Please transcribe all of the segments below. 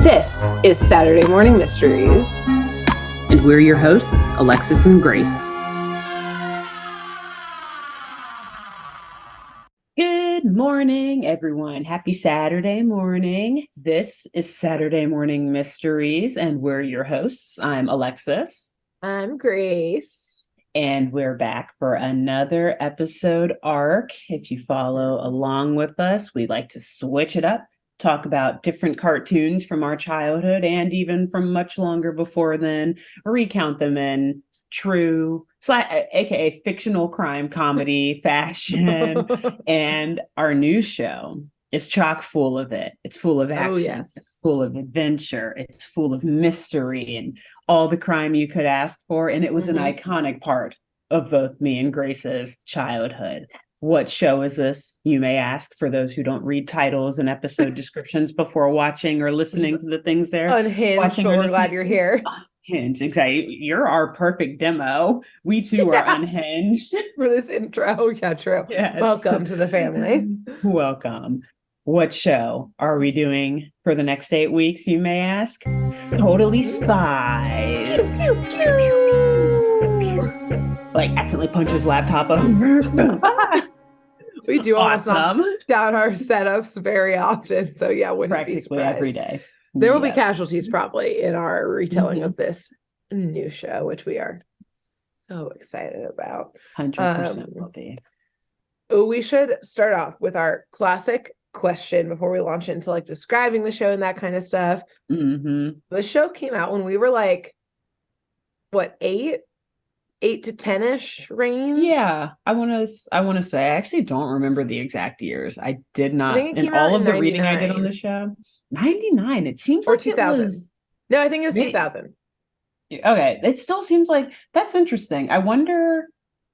This is Saturday Morning Mysteries. And we're your hosts, Alexis and Grace. Good morning, everyone. Happy Saturday morning. This is Saturday Morning Mysteries, and we're your hosts. I'm Alexis. I'm Grace. And we're back for another episode arc. If you follow along with us, we like to switch it up, talk about different cartoons from our childhood and even from much longer before then, recount them in true, aka fictional crime comedy fashion. And our new show is chock full of it. It's full of action. Oh, yes. It's full of adventure. It's full of mystery and all the crime you could ask for. And it was an iconic part of both me and Grace's childhood. What show is this, you may ask, for those who don't read titles and episode descriptions before watching or listening to the things there. Unhinged, but we're glad you're here. Unhinged, exactly. You're our perfect demo. We too are unhinged. For this intro. Yeah, true. Yes. Welcome to the family. Welcome. What show are we doing for the next 8 weeks, you may ask? Totally Spies. Like accidentally punch his laptop over. We do awesome. almost knock down our setups very often. So yeah, wouldn't practically be surprised. Every day. There will be casualties probably in our retelling of this new show, which we are so excited about. 100% will be. We should start off with our classic question before we launch into like describing the show and that kind of stuff. The show came out when we were like, what, 8 to 10-ish range? Yeah, I want to say I actually don't remember the exact years. I did not in all of the reading I did on the show. 99. It seems or like 2000. It was, no, I think it was 2000. Okay, it still seems like that's interesting. I wonder,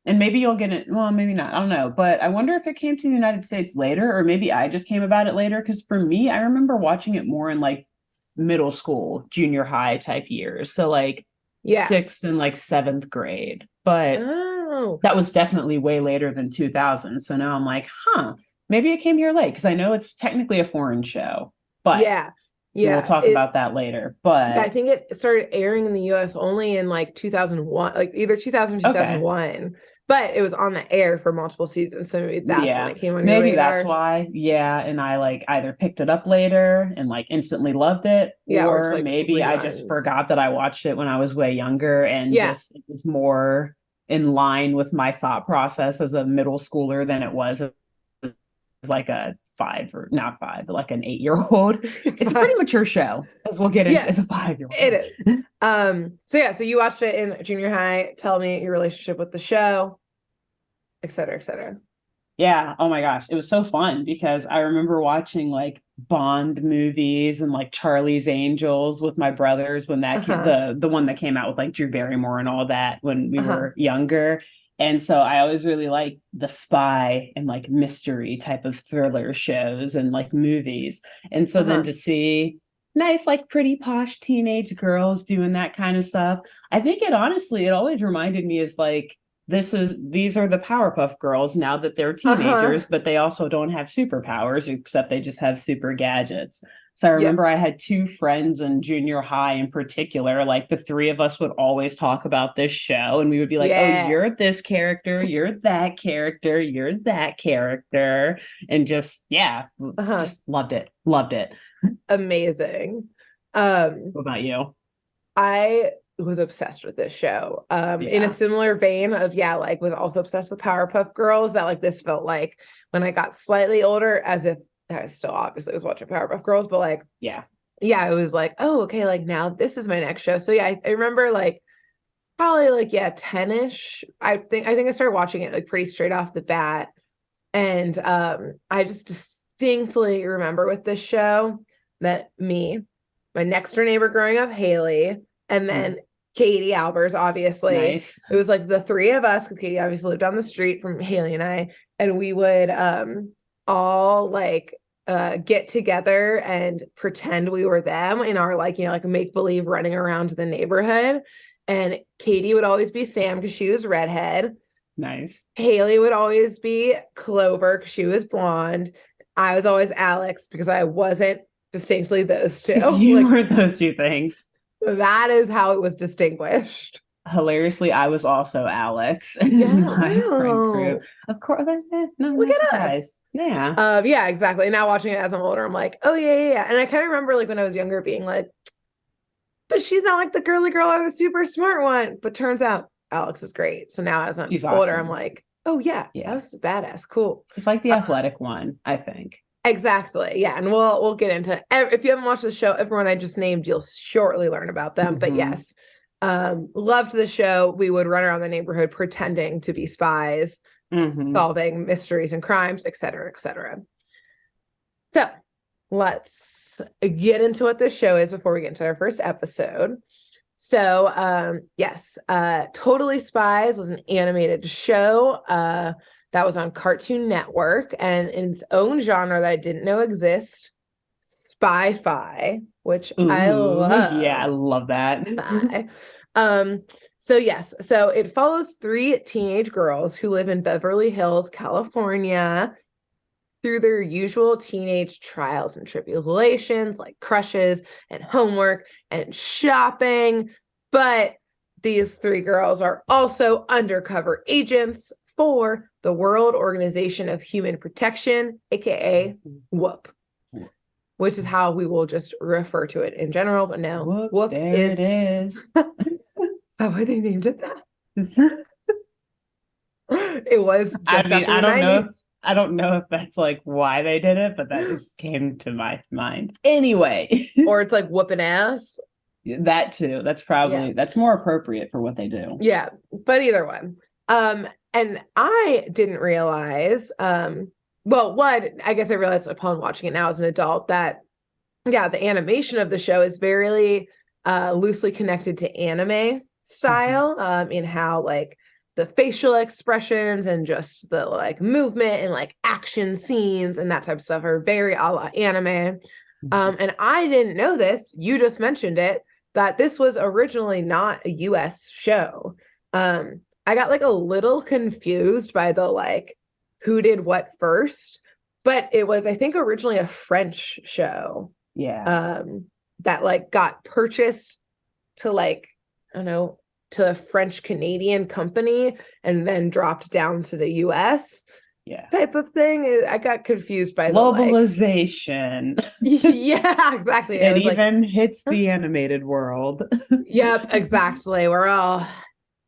and maybe you'll get it. Well, maybe not. I don't know, but I wonder if it came to the United States later, or maybe I just came about it later. Because for me, I remember watching it more in like middle school, junior high type years. So like 6th and like 7th grade. But that was definitely way later than 2000. So now I'm like, maybe it came here late, because I know it's technically a foreign show. But we'll talk about that later. But I think it started airing in the US only in like 2001, like either 2000 or 2001. Okay. But it was on the air for multiple seasons, so maybe that's when it came on your radar. That's why. Yeah, and I like either picked it up later and like instantly loved it, or like maybe I just forgot that I watched it when I was way younger and just it was more in line with my thought process as a middle schooler than it was as like a 5 or not 5, but like an 8-year-old. It's a pretty mature show, as we'll get into as a 5-year-old. It is. So you watched it in junior high. Tell me your relationship with the show, et cetera, et cetera. Yeah. Oh my gosh. It was so fun because I remember watching like Bond movies and like Charlie's Angels with my brothers when that the one that came out with like Drew Barrymore and all that when we were younger. And so I always really liked the spy and like mystery type of thriller shows and like movies. And so then to see nice, like pretty posh teenage girls doing that kind of stuff, I think it always reminded me is like, these are the Powerpuff Girls now that they're teenagers, but they also don't have superpowers except they just have super gadgets. So I remember I had 2 friends in junior high in particular, like the 3 of us would always talk about this show and we would be like, oh, you're this character, you're that character, you're that character. And just, just loved it. Loved it. Amazing. What about you? I was obsessed with this show. In a similar vein of, like was also obsessed with Powerpuff Girls, that like this felt like when I got slightly older, as if I still obviously was watching Powerpuff Girls, but like, it was like, oh, okay, like now this is my next show. So I remember like probably like 10-ish. I think I started watching it like pretty straight off the bat. And I just distinctly remember with this show that my next door neighbor growing up, Haley, and then Katie Albers, obviously. Nice. It was like the 3 of us, because Katie obviously lived down the street from Haley and I, and we would all like get together and pretend we were them in our like make-believe running around the neighborhood. And Katie would always be Sam because she was redhead. Nice. Haley would always be Clover because she was blonde. I was always Alex because I wasn't distinctly those two. You were those two things. That is how it was distinguished. Hilariously, I was also Alex Yeah, in my friend wow. group. Of course, no, Look no at surprise. us. Yeah. Yeah, exactly. Now watching it as I'm older, I'm like, oh yeah. And I kind of remember like when I was younger being like, but she's not like the girly girl or the super smart one. But turns out Alex is great. So now as I'm She's older, awesome. I'm like, oh yeah, that was badass. Cool. She's like the athletic one, I think. Exactly. Yeah. And we'll get into if you haven't watched the show, everyone I just named, you'll shortly learn about them. But yes, loved the show. We would run around the neighborhood pretending to be spies, solving mysteries and crimes, et cetera, et cetera. So let's get into what this show is before we get into our first episode. So yes, Totally Spies was an animated show that was on Cartoon Network, and in its own genre that I didn't know exist, spy-fi, which I love. Yeah, I love that. So yes, so it follows 3 teenage girls who live in Beverly Hills, California, through their usual teenage trials and tribulations, like crushes and homework and shopping. But these 3 girls are also undercover agents for the World Organization of Human Protection, aka WOOHP, which is how we will just refer to it in general. But no, WOOHP it is. Is that why they named it that? It was just after the 90s. I don't know if that's like why they did it, but that just came to my mind. Anyway. Or it's like whooping ass. That too. That's probably that's more appropriate for what they do. Yeah, but either way. And I didn't realize, I guess I realized upon watching it now as an adult that, the animation of the show is very loosely connected to anime style, in how like the facial expressions and just the like movement and like action scenes and that type of stuff are very a la anime. And I didn't know this, you just mentioned it, that this was originally not a US show. I got like a little confused by the like who did what first, but it was, I think, originally a French show. Yeah. That like got purchased to like, I don't know, to a French Canadian company and then dropped down to the US. Type of thing. I got confused by globalization. Yeah, exactly. It even hits the animated world. Yep, exactly. We're all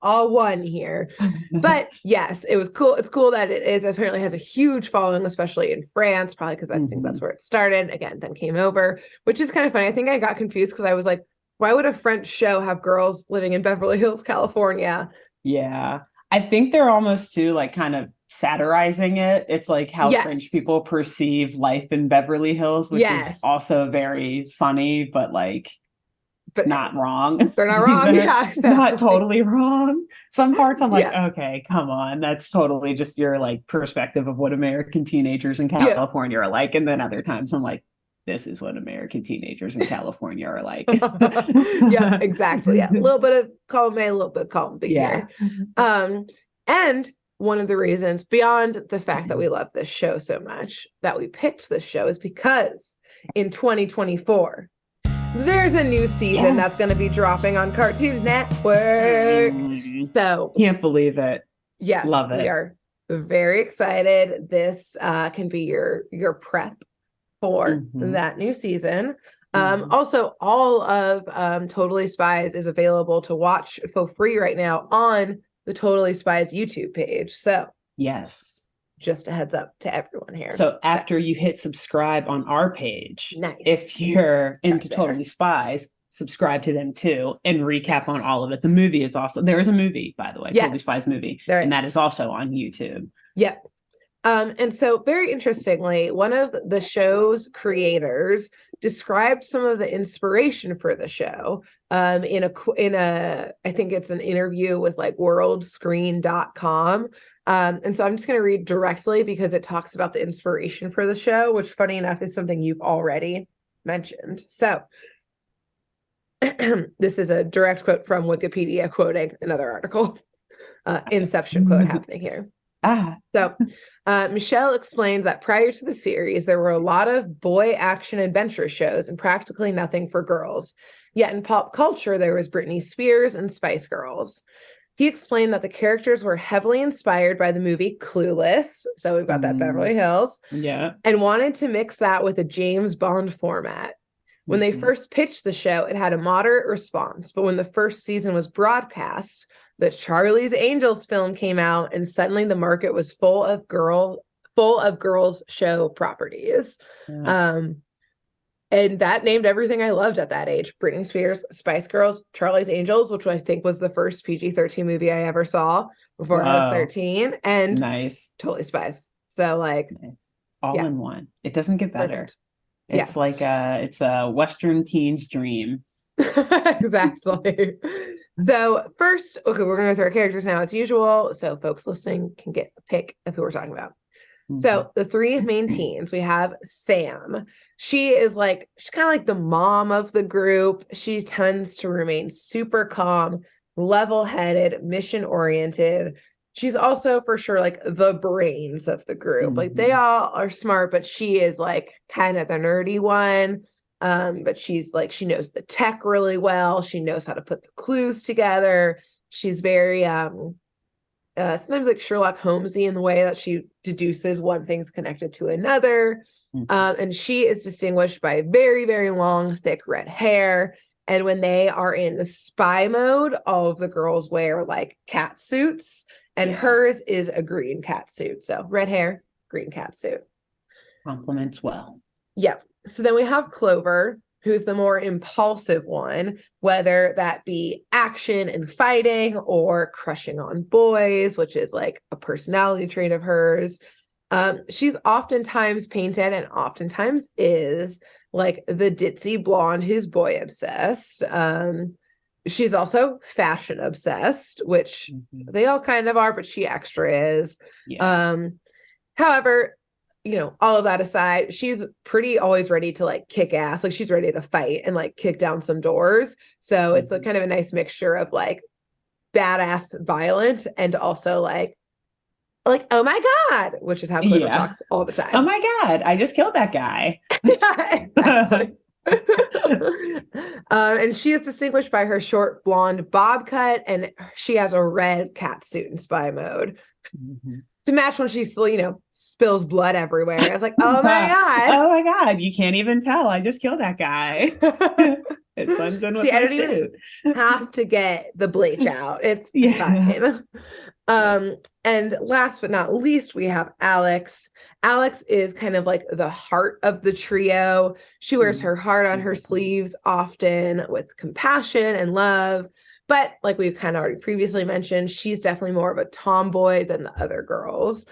one here. But yes, it was cool. It's cool that it is apparently has a huge following, especially in France, probably because I think that's where it started. Again, then came over, which is kind of funny. I think I got confused because I was like, why would a French show have girls living in Beverly Hills, California? Yeah. I think they're almost too like kind of satirizing it. It's like how French people perceive life in Beverly Hills, which is also very funny, but not wrong. They're not wrong. Yeah, exactly. Not totally wrong. Some parts I'm like, okay, come on. That's totally just your like perspective of what American teenagers in California are like. And then other times I'm like, this is what American teenagers in California are like. Yeah, exactly. Yeah. A little bit of column A, a little bit of column B here. And one of the reasons beyond the fact that we love this show so much that we picked this show is because in 2024, there's a new season that's going to be dropping on Cartoon Network. So can't believe it. Yes, love it. We are very excited. This can be your prep for that new season. Also, all of Totally Spies is available to watch for free right now on the Totally Spies YouTube page. So yes, just a heads up to everyone here. So after you hit subscribe on our page, if you're into Totally Spies, subscribe to them too and recap on all of it. The movie is also, there is a movie, by the way, Totally Spies movie, and that is also on YouTube. Yep. And so very interestingly, one of the show's creators described some of the inspiration for the show in a I think it's an interview with like worldscreen.com. And so I'm just going to read directly because it talks about the inspiration for the show, which funny enough is something you've already mentioned. So this is a direct quote from Wikipedia quoting another article. Inception quote happening here. So Michelle explained that prior to the series, there were a lot of boy action adventure shows and practically nothing for girls. Yet in pop culture, there was Britney Spears and Spice Girls. He explained that the characters were heavily inspired by the movie Clueless. So we've got that Beverly Hills. Yeah. And wanted to mix that with a James Bond format. When they first pitched the show, it had a moderate response. But when the first season was broadcast, the Charlie's Angels film came out, and suddenly the market was full of girls show properties. Yeah. And that named everything I loved at that age. Britney Spears, Spice Girls, Charlie's Angels, which I think was the first PG-13 movie I ever saw before I was 13. And nice. Totally Spies. So like all in one. It doesn't get better. Perfect. It's like it's a Western teen's dream. Exactly. So first, okay, we're going to go through our characters now as usual, so folks listening can get a pick of who we're talking about. So the three main teens, we have Sam. She's kind of like the mom of the group. She tends to remain super calm, level-headed, mission-oriented. She's also for sure like the brains of the group. Like they all are smart, but she is like kind of the nerdy one. But she's like, she knows the tech really well. She knows how to put the clues together. She's very sometimes like Sherlock Holmesy in the way that she deduces one thing's connected to another. And she is distinguished by very, very long, thick red hair. And when they are in the spy mode, all of the girls wear like cat suits, and hers is a green cat suit. So red hair, green cat suit. Compliments well. Yep. So then we have Clover, who's the more impulsive one, whether that be action and fighting or crushing on boys, which is like a personality trait of hers. She's oftentimes painted and oftentimes is like the ditzy blonde who's boy obsessed. She's also fashion obsessed, which they all kind of are, but she extra is. However, you know, all of that aside, she's pretty always ready to like kick ass. Like she's ready to fight and like kick down some doors. So it's a kind of a nice mixture of like badass violent and also like, oh my God, which is how Clover talks all the time. Oh my God, I just killed that guy. And she is distinguished by her short blonde bob cut, and she has a red cat suit in spy mode. To match when she still, you know, spills blood everywhere. I was like, oh my God. Oh my God. You can't even tell. I just killed that guy. It blends in with my suit. Even have to get the bleach out. It's fine. And last but not least, we have Alex. Alex is kind of like the heart of the trio. She wears her heart on her sleeves often with compassion and love. But like we've kind of already previously mentioned, she's definitely more of a tomboy than the other girls.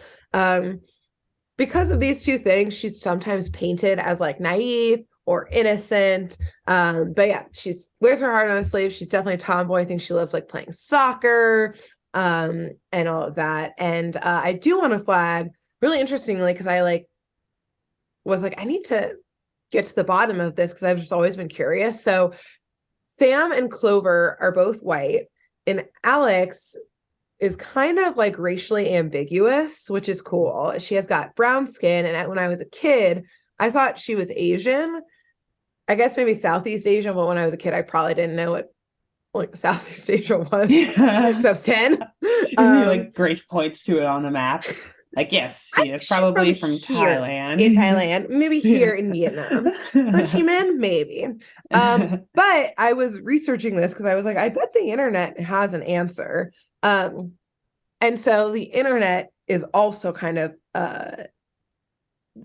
Because of these two things, she's sometimes painted as like naive or innocent. But yeah, she's wears her heart on her sleeve. She's definitely a tomboy. I think she loves like playing soccer and all of that. And I do want to flag really interestingly, because I I need to get to the bottom of this because I've just always been curious. So Sam and Clover are both white, and Alex is kind of like racially ambiguous, which is cool. She has got brown skin, and when I was a kid, I thought she was Asian. I guess maybe Southeast Asian, but when I was a kid, I probably didn't know what like Southeast Asia was. Because I was 10. Like Grace points to it on the map. Like, yes, she is probably from Thailand. In Thailand, maybe here in Vietnam. Ho Chi Minh, maybe. But I was researching this because I was like, I bet the internet has an answer. And so the internet is also kind of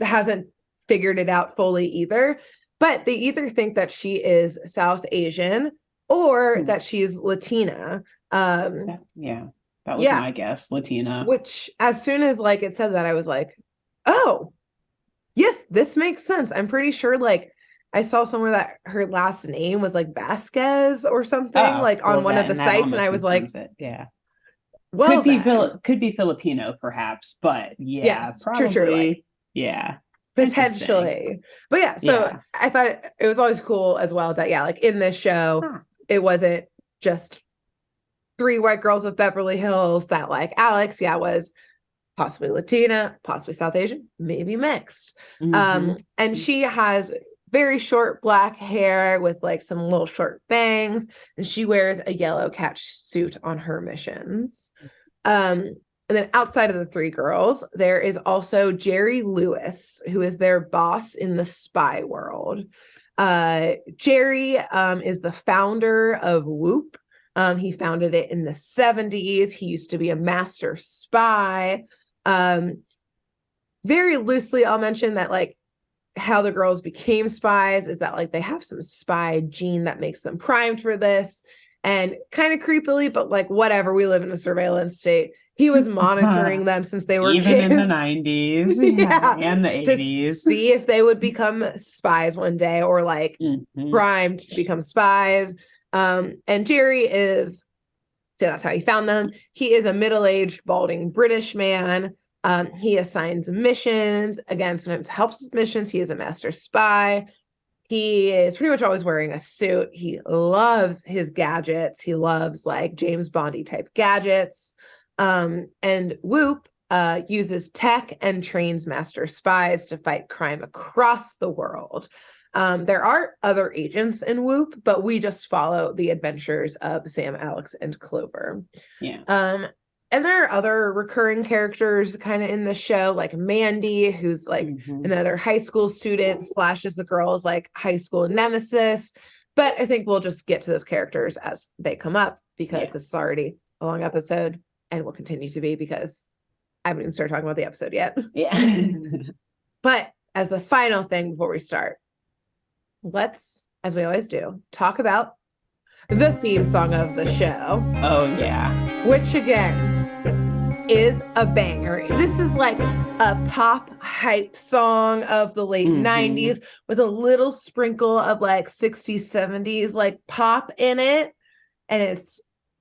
hasn't figured it out fully either. But they either think that she is South Asian or that she's Latina. That was my guess, Latina. Which, as soon as like it said that, I was like, oh, yes, this makes sense. I'm pretty sure like I saw somewhere that her last name was like Vasquez or something on one of the sites, and I was like, well, could be Filipino perhaps, but yes, probably, true, potentially. But yeah, so I thought it was always cool as well that like in this show, it wasn't just 3 white girls of Beverly Hills, that like Alex was possibly Latina, possibly South Asian, maybe mixed. Mm-hmm. And she has very short black hair with like some little short bangs, and she wears a yellow catch suit on her missions. And then outside of the three girls, there is also Jerry Lewis, who is their boss in the spy world. Jerry is the founder of WOOHP. He founded it in the 70s. He used to be a master spy. Very loosely, I'll mention that like how the girls became spies is that like they have some spy gene that makes them primed for this. And kind of creepily, but like whatever, we live in a surveillance state. He was monitoring them since they were even kids. In the 90s yeah, and the 80s to see if they would become spies one day or like primed to become spies. And Jerry is, so that's how he found them. He is a middle-aged, balding British man. He assigns missions. Again, sometimes helps with missions. He is a master spy. He is pretty much always wearing a suit. He loves his gadgets. He loves like James Bondy type gadgets. And WOOHP uses tech and trains master spies to fight crime across the world. There are other agents in WOOHP, but we just follow the adventures of Sam, Alex, and Clover. Yeah. And there are other recurring characters kind of in the show, like Mandy, who's like another high school student, slashes the girls like high school nemesis. But I think we'll just get to those characters as they come up because this is already a long episode and will continue to be because I haven't even started talking about the episode yet. Yeah. But as a final thing before we start, let's, as we always do, talk about the theme song of the show. Oh, yeah. Which again is a banger. This is like a pop hype song of the late 90s with a little sprinkle of like 60s, 70s like pop in it. And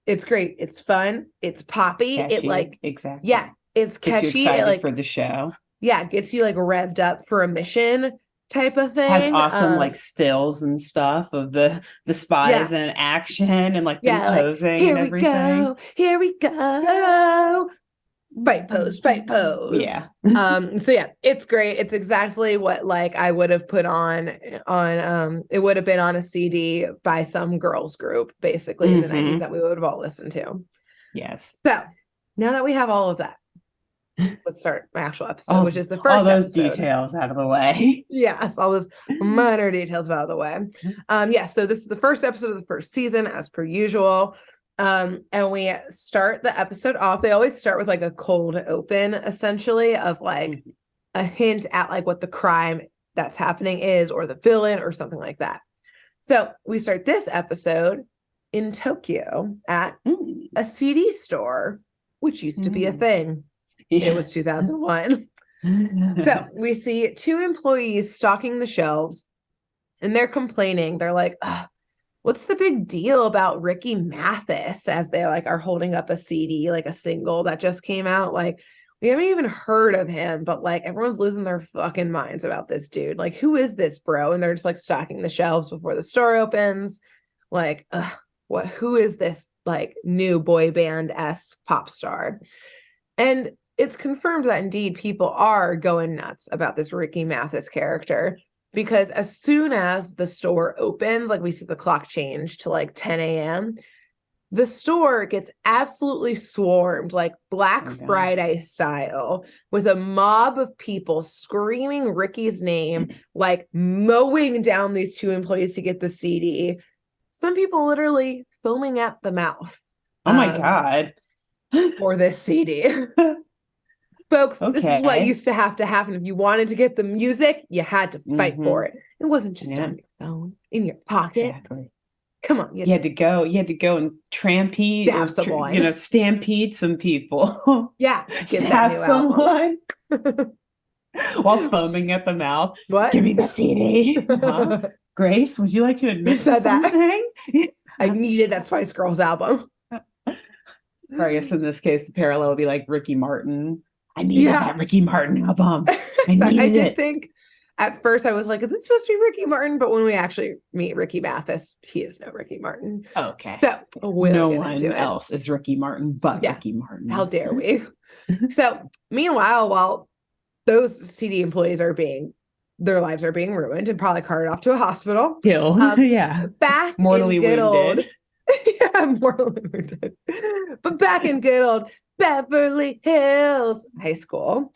it's great. It's fun. It's poppy. Catchy. It like exactly. Yeah, it's catchy. Gets you excited it like for the show. Yeah, gets you like revved up for a mission type of thing. Has awesome like stills and stuff of the spies in action and like them posing here and everything. Here we go. Fight pose. Yeah. So yeah, it's great. It's exactly what like I would have put on it would have been on a CD by some girls group basically in the 90s that we would have all listened to. Yes. So now that we have all of that, let's start my actual episode, which is the first all those episode. details out of the way. Yes, all those minor details out of the way. So this is the first episode of the first season, as per usual. And we start the episode off. They always start with like a cold open, essentially, of like a hint at like what the crime that's happening is, or the villain, or something like that. So we start this episode in Tokyo at a CD store, which used to be a thing. Yes. It was 2001. So we see two employees stocking the shelves and they're complaining. They're like, what's the big deal about Ricky Mathis, as they like are holding up a CD, like a single that just came out. Like, we haven't even heard of him, but like everyone's losing their fucking minds about this dude. Like, who is this bro? And they're just like stocking the shelves before the store opens. Like, who is this like new boy band-esque pop star? And it's confirmed that indeed people are going nuts about this Ricky Mathis character, because as soon as the store opens, like we see the clock change to like 10 a.m., the store gets absolutely swarmed, like Black Friday style, with a mob of people screaming Ricky's name, like mowing down these two employees to get the CD. Some people literally foaming at the mouth. Oh my God. For this CD. Folks, this is what used to happen. If you wanted to get the music, you had to fight for it. It wasn't just on your phone, in your pocket. Exactly. Come on. You had to go and stampede some people. Yeah. Stab someone. While foaming at the mouth. What? Give me the CD. Grace, would you like to admit to something? I needed that Spice Girls album. Or I guess in this case, the parallel would be like Ricky Martin. I needed that Ricky Martin album. I did think At first I was like, is this supposed to be Ricky Martin? But when we actually meet Ricky Mathis, he is no Ricky Martin. Okay. So we'll no one else is Ricky Martin but Ricky Martin. How dare we? So meanwhile, while those CD employees their lives are being ruined and probably carted off to a hospital. Killed. Back mortally in good wounded. Mortally wounded. But back in good old Beverly Hills High School,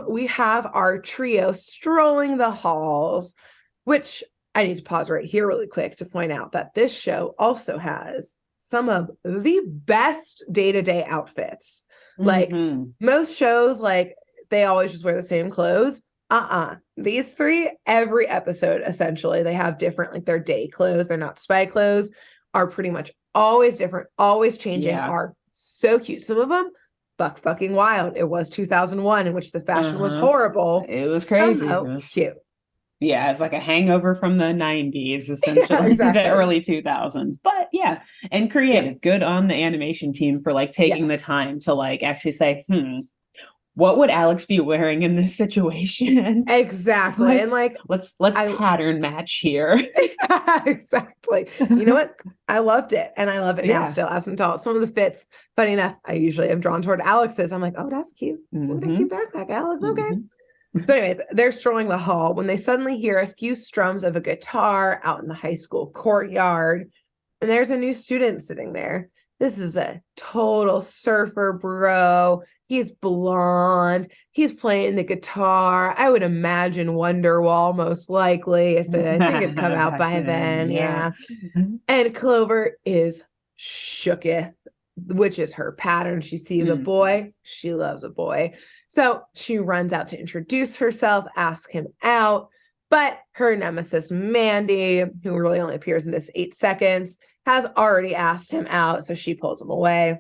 we have our trio strolling the halls, which I need to pause right here really quick to point out that this show also has some of the best day-to-day outfits. Like most shows, like they always just wear the same clothes. These three, every episode, essentially, they have different, like their day clothes. They're not spy clothes, are pretty much always different, always changing, are so cute. Some of them, buck fucking wild. It was 2001, in which the fashion was horrible. It was crazy. It was cute. Yeah, it's like a hangover from the 90s, essentially, the early 2000s. But yeah, and creative. Good on the animation team for like taking the time to like actually say, what would Alex be wearing in this situation? Exactly. And like let's pattern match here. Exactly. You know what? I loved it. And I love it now still as an adult. Some of the fits, funny enough, I usually am drawn toward Alex's. I'm like, oh, that's cute. What a cute backpack, Alex. Okay. So anyways, they're strolling the hall when they suddenly hear a few strums of a guitar out in the high school courtyard. And there's a new student sitting there. This is a total surfer bro. He's blonde. He's playing the guitar. I would imagine Wonderwall, most likely, if I think it'd come out by then. Yeah. And Clover is shooketh, which is her pattern. She sees a boy. She loves a boy. So she runs out to introduce herself, ask him out. But her nemesis, Mandy, who really only appears in this 8 seconds, has already asked him out. So she pulls him away.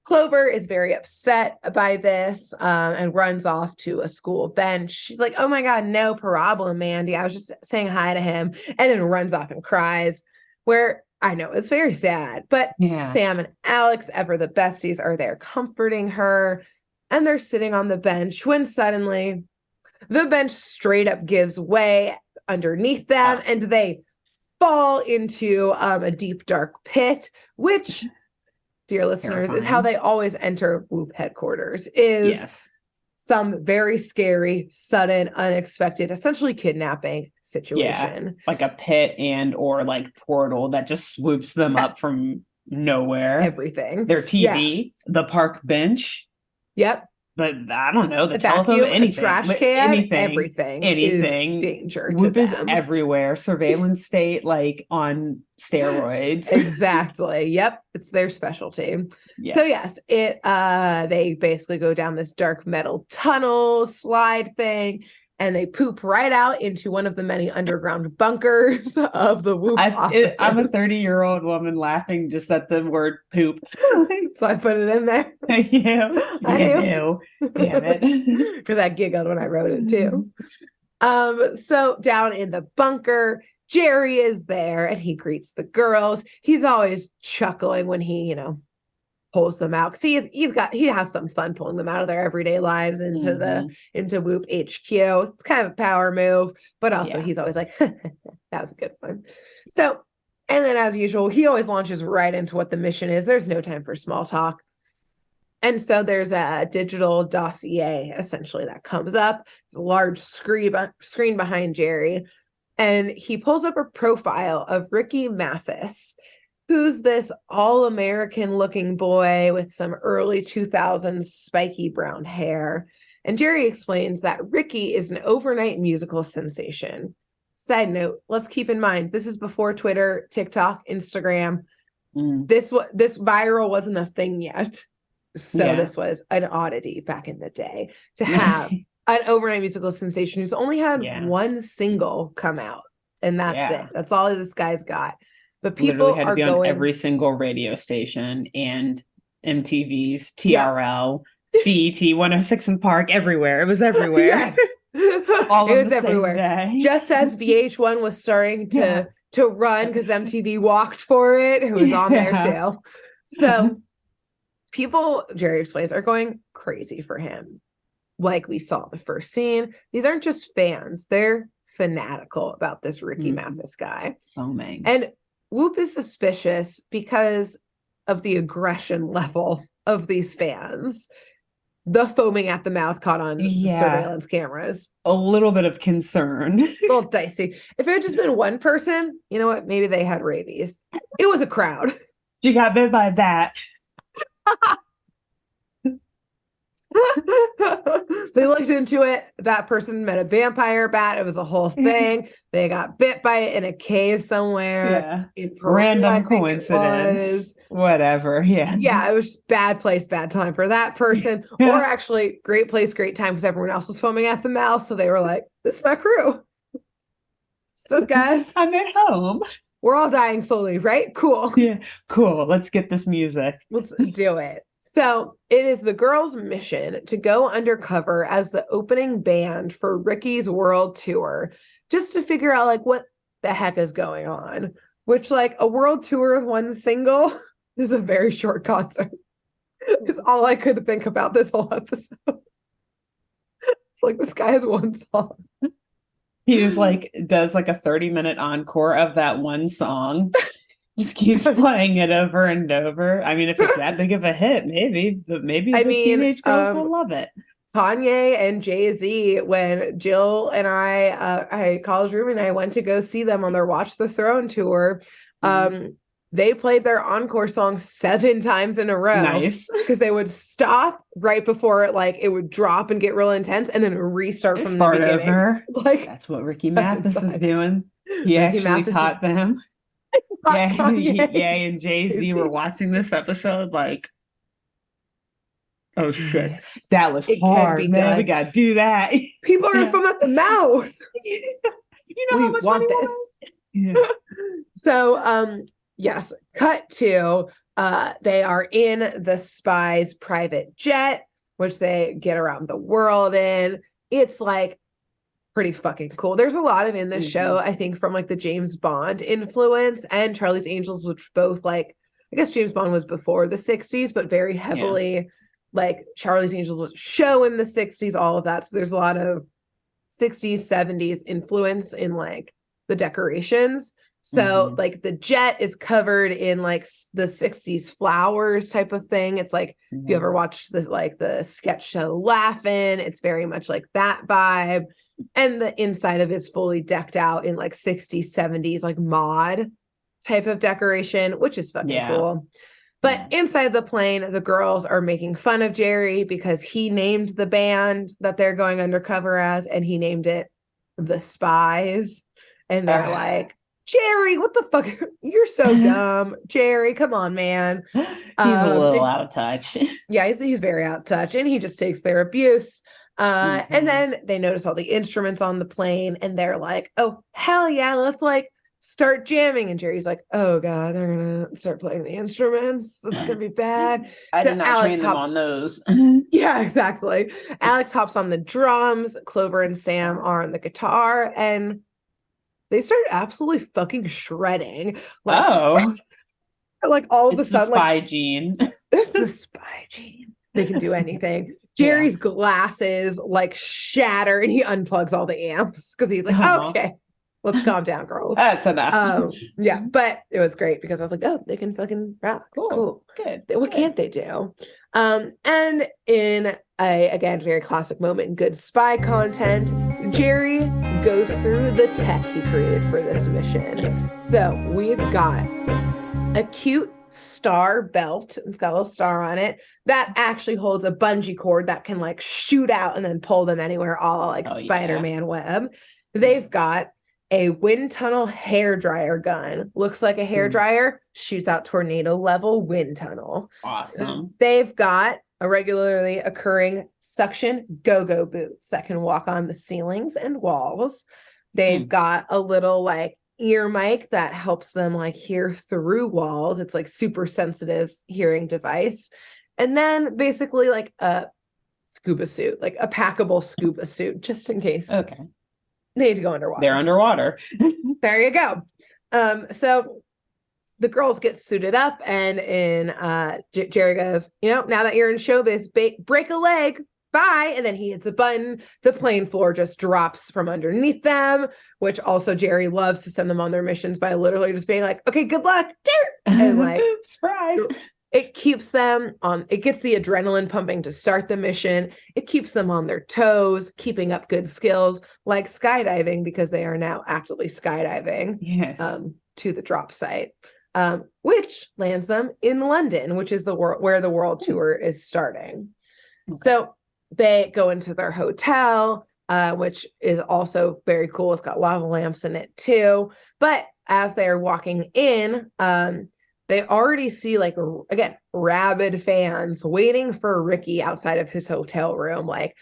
Clover is very upset by this and runs off to a school bench. She's like, oh my God, no problem, Mandy. I was just saying hi to him. And then runs off and cries, where I know it's very sad. But Sam and Alex, ever the besties, are there comforting her. And they're sitting on the bench when suddenly the bench straight up gives way underneath them and they fall into a deep, dark pit, which, dear listeners, is how they always enter WOOHP headquarters, is some very scary, sudden, unexpected, essentially kidnapping situation. Yeah, like a pit and or like portal that just swoops them up from nowhere. Everything. Their TV, the park bench. Yep. I don't know, the telephone, vacuum, anything, trash can, anything is danger to WOOHP is them. everywhere. Surveillance state, like on steroids. Exactly. Yep. It's their specialty. Yes. So yes, they basically go down this dark metal tunnel slide thing, and they poop right out into one of the many underground bunkers of the WOOHP offices. I'm a 30-year-old woman laughing just at the word poop. So I put it in there. I knew. Damn it. Because I giggled when I wrote it too. So down in the bunker, Jerry is there and he greets the girls. He's always chuckling when he, pulls them out, because he has some fun pulling them out of their everyday lives into WOOHP HQ. It's kind of a power move, but also he's always like, that was a good one. So, and then as usual, he always launches right into what the mission is. There's no time for small talk. And so there's a digital dossier essentially that comes up. There's a large screen behind Jerry, and he pulls up a profile of Ricky Mathis, who's this all-American looking boy with some early 2000s spiky brown hair. And Jerry explains that Ricky is an overnight musical sensation. Side note, let's keep in mind, this is before Twitter, TikTok, Instagram. This viral wasn't a thing yet. So this was an oddity back in the day to have an overnight musical sensation who's only had one single come out. And that's it. That's all this guy's got. But people literally had to be going on every single radio station and MTV's TRL, BET, 106 and Park, everywhere. It was everywhere. Yes. All it of was the everywhere. Same day. Just as VH1 was starting to run because MTV walked for it. It was on there too. So people, Jerry explains, are going crazy for him. like we saw in the first scene, these aren't just fans, they're fanatical about this Ricky Mathis guy. Oh man. And WOOHP is suspicious because of the aggression level of these fans. The foaming at the mouth caught on surveillance cameras. A little bit of concern. A little dicey. If it had just been one person, you know what? Maybe they had rabies. It was a crowd. She got bit by that. They looked into it. That person met a vampire bat. It was a whole thing. They got bit by it in a cave somewhere. Yeah. Random coincidence. Whatever. Yeah. Yeah, it was just bad place, bad time for that person. Or actually, great place, great time because everyone else was foaming at the mouth. So they were like, this is my crew. So guys, I'm at home. We're all dying slowly, right? Cool. Yeah, cool. Let's get this music. Let's do it. So it is the girls' mission to go undercover as the opening band for Ricky's world tour, just to figure out like what the heck is going on. Which like a world tour with one single is a very short concert. Is all I could think about this whole episode. Like this guy has one song. He just like does like a 30-minute encore of that one song. Just keeps playing it over and over. I mean, if it's that big of a hit, maybe, but maybe the teenage girls will love it. Kanye and Jay-Z, when Jill and I college roommate and I went to go see them on their Watch the Throne tour, they played their encore song 7 times in a row. Nice. Because they would stop right before it would drop and get real intense and then restart from the beginning. Over. Like that's what Ricky Mathis is doing. He actually taught them. And Jay-Z were watching this episode like, oh shit, yes. That was hard, man. Done. We gotta do that. People are from at the mouth. You know how much want this. Yeah. So yes, cut to they are in the Spies private jet, which they get around the world in. It's like pretty fucking cool. There's a lot of in this show, I think, from like the James Bond influence and Charlie's Angels, which both like, I guess James Bond was before the 60s, but very heavily like Charlie's Angels was a show in the 60s, all of that. So there's a lot of 60s, 70s influence in like the decorations. So like the jet is covered in like the 60s flowers type of thing. It's like, if you ever watched this, like the sketch show Laugh-In, it's very much like that vibe. And the inside of it is fully decked out in like 60s, 70s, like mod type of decoration, which is fucking cool. But inside the plane, the girls are making fun of Jerry because he named the band that they're going undercover as, and he named it the Spies. And they're like, Jerry, what the fuck? You're so dumb. Jerry, come on, man. He's a little out of touch. Yeah, he's very out of touch. And he just takes their abuse. And then they notice all the instruments on the plane and they're like, oh, hell yeah, let's like start jamming. And Jerry's like, oh God, they're gonna start playing the instruments. This is gonna be bad. I did not train them on those. Yeah, exactly. Alex hops on the drums, Clover and Sam are on the guitar, and they start absolutely fucking shredding. Like, like all of a sudden, the spy gene. It's the spy gene. They can do anything. Jerry's glasses like shatter and he unplugs all the amps because he's like, okay, let's calm down, girls. That's enough. Yeah, but it was great because I was like, oh, they can fucking rock. Cool. Good. What can't they do? And in a, again, very classic moment in good spy content, Jerry goes through the tech he created for this mission. Yes. So we've got a cute star belt. It's got a little star on it that actually holds a bungee cord that can like shoot out and then pull them anywhere, all like Spider-Man web. They've got a wind tunnel hair dryer gun. Looks like a hair dryer, shoots out tornado level wind tunnel. Awesome. They've got a regularly occurring suction go-go boots that can walk on the ceilings and walls. They've got a little like ear mic that helps them like hear through walls. It's like super sensitive hearing device. And then basically like a scuba suit, like a packable scuba suit, just in case. Okay. They need to go underwater. They're underwater. There you go. So the girls get suited up and Jerry goes, now that you're in showbiz, break a leg. bye. And then he hits a button. The plane floor just drops from underneath them, which also Jerry loves to send them on their missions by literally just being like, okay, good luck. And like, surprise. It keeps them on, it gets the adrenaline pumping to start the mission. It keeps them on their toes, keeping up good skills like skydiving, because they are now actively skydiving to the drop site, which lands them in London, which is where the world tour is starting. Okay. So they go into their hotel, which is also very cool. It's got lava lamps in it too. But as they're walking in, they already see, like, again, rabid fans waiting for Ricky outside of his hotel room. Like,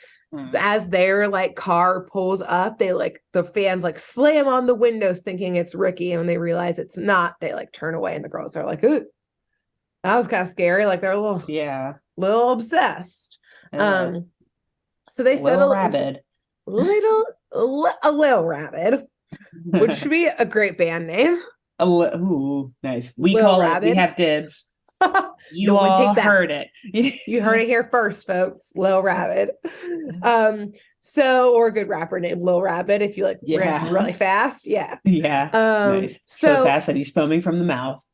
as their like car pulls up, they like, the fans like slam on the windows thinking it's Ricky. And when they realize it's not, they like turn away, and the girls are like, ooh, that was kind of scary. Like, they're a little obsessed. So they settle rabid. A little rabid, which should be a great band name. Ooh, nice. We Lil call Rabid. We have dibs. You all heard it. You heard it here first, folks. Lil Rabid. Or a good rapper named Lil Rabid if you like ran really fast. Yeah. Yeah. Nice. So fast that he's foaming from the mouth.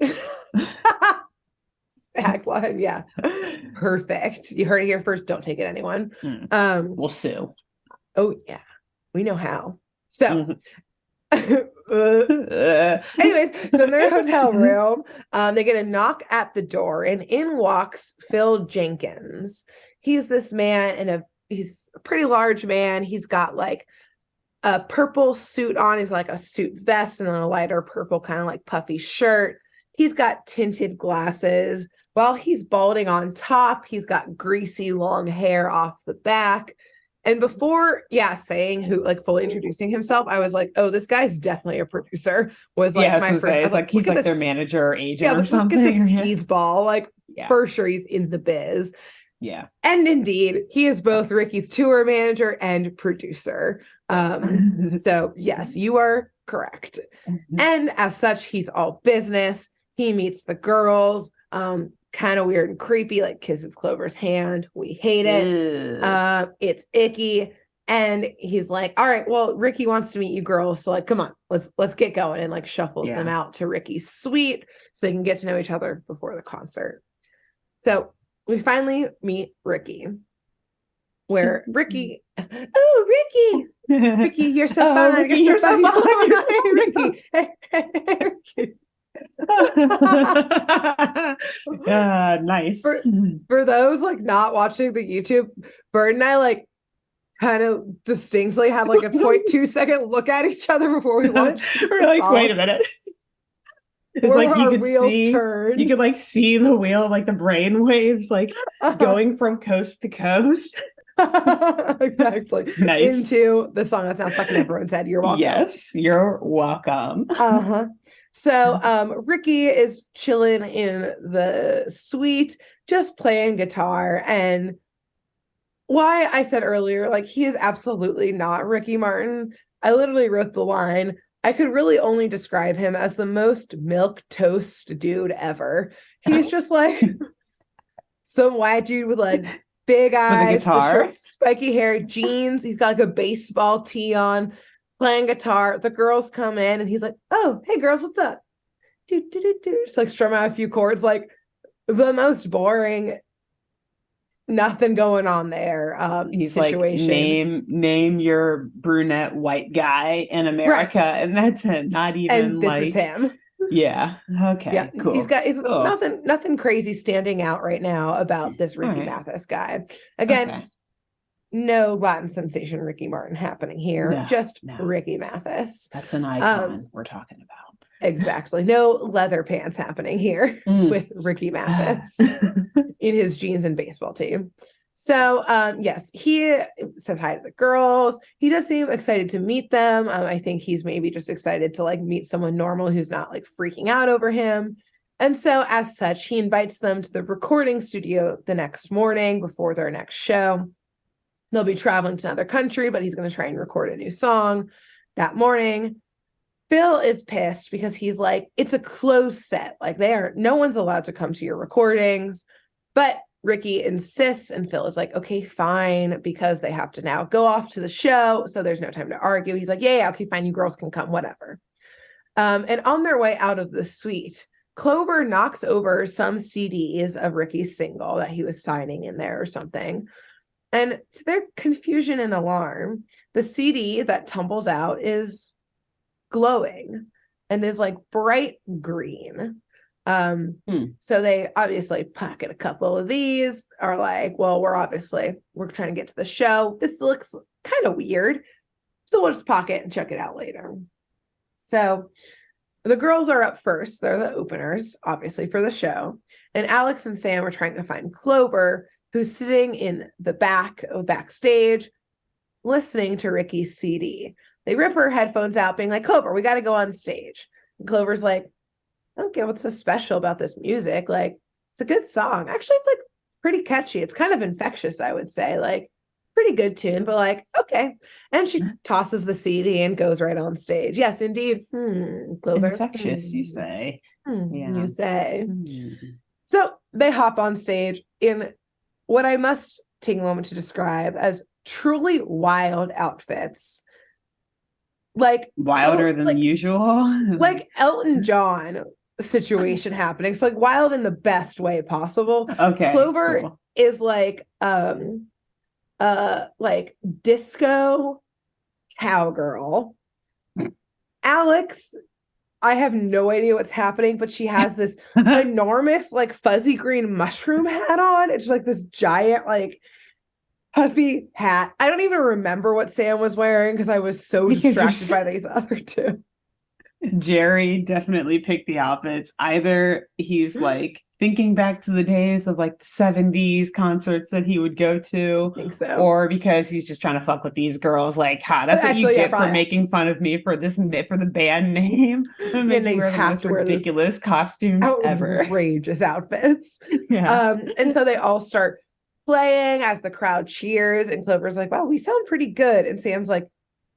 Tagline, yeah. Perfect. You heard it here first. Don't take it, anyone. We'll sue. Oh, yeah. We know how. So anyways, so in their hotel room, they get a knock at the door, and in walks Phil Jenkins. He's this man, and he's a pretty large man. He's got like a purple suit on. He's like a suit vest and then a lighter purple kind of like puffy shirt. He's got tinted glasses. While he's balding on top, he's got greasy long hair off the back. And before, saying who, like, fully introducing himself, I was like, oh, this guy's definitely a producer. Was like my first. I was like, he's like their manager or agent or something. Look at this skis-ball. Like, for sure, he's in the biz. Yeah. And indeed, he is both Ricky's tour manager and producer. So yes, you are correct. And as such, he's all business. He meets the girls. Kind of weird and creepy, like kisses Clover's hand. We hate it. It's icky. And he's like, all right, well, Ricky wants to meet you girls. So like, come on, let's get going, and like shuffles them out to Ricky's suite so they can get to know each other before the concert. So we finally meet Ricky, where Ricky, Ricky, you're so fun. Ricky, you're so fun. Ricky. Ricky. Nice. For those like not watching the YouTube, Bird and I like kind of distinctly had like a 0.2 second look at each other before we watched. We're like, wait a minute. It's like you could like see the wheel, like the brain waves like going from coast to coast. Exactly. Nice. Into the song that's now stuck in everyone's head. You're welcome. Yes, you're welcome. So Ricky is chilling in the suite, just playing guitar. And why I said earlier, like, he is absolutely not Ricky Martin. I literally wrote the line, I could really only describe him as the most milquetoast dude ever. He's just like some white dude with like big eyes, the short, spiky hair, jeans. He's got like a baseball tee on, playing guitar. The girls come in and he's like, oh, hey girls, what's up? Just like strum out a few chords, like the most boring, nothing going on there. He's situation. Like, name your brunette white guy in America, right. And that's it. Not even and this is him. Yeah. Okay. Yeah. Cool. He's nothing crazy standing out right now about this Ricky Mathis guy. Again, no Latin sensation Ricky Martin happening here. Just Ricky Mathis. That's an icon we're talking about. Exactly. No leather pants happening here with Ricky Mathis in his jeans and baseball team. So, yes, he says hi to the girls. He does seem excited to meet them. I think he's maybe just excited to like meet someone normal who's not like freaking out over him. And so as such, he invites them to the recording studio the next morning before their next show. They'll be traveling to another country, but he's going to try and record a new song that morning. Phil is pissed because he's like, it's a closed set. Like no one's allowed to come to your recordings. But Ricky insists, and Phil is like, okay, fine, because they have to now go off to the show, so there's no time to argue. He's like, yeah, okay, fine, you girls can come, whatever. And on their way out of the suite, Clover knocks over some CDs of Ricky's single that he was signing in there or something. And to their confusion and alarm, the CD that tumbles out is glowing and is like bright green. So they obviously pocket a couple of these, are like, well, we're trying to get to the show. This looks kind of weird, so we'll just pocket and check it out later. So the girls are up first. They're the openers, obviously, for the show. And Alex and Sam are trying to find Clover, who's sitting in the backstage, listening to Ricky's CD. They rip her headphones out, being like, Clover, we got to go on stage. And Clover's like, I don't get what's so special about this music. Like, it's a good song. Actually, it's like pretty catchy. It's kind of infectious, I would say. Like, pretty good tune, but like, okay. And she tosses the CD and goes right on stage. Yes, indeed. Clover. Infectious, you say. Yeah. You say. So they hop on stage in what I must take a moment to describe as truly wild outfits. Like wilder than usual. Like Elton John situation happening. So like wild in the best way possible. Okay. Clover is like disco cowgirl. Alex, I have no idea what's happening, but she has this enormous like fuzzy green mushroom hat on. It's like this giant like puffy hat. I don't even remember what Sam was wearing because I was so distracted by these other two. Jerry definitely picked the outfits. Either he's like thinking back to the days of like the 70s concerts that he would go to, I think so. Or because he's just trying to fuck with these girls. Like, that's what you get for making fun of me for the band name. And then you wear the most ridiculous costumes ever. Outrageous outfits. Yeah. And so they all start playing as the crowd cheers, and Clover's like, wow, we sound pretty good. And Sam's like,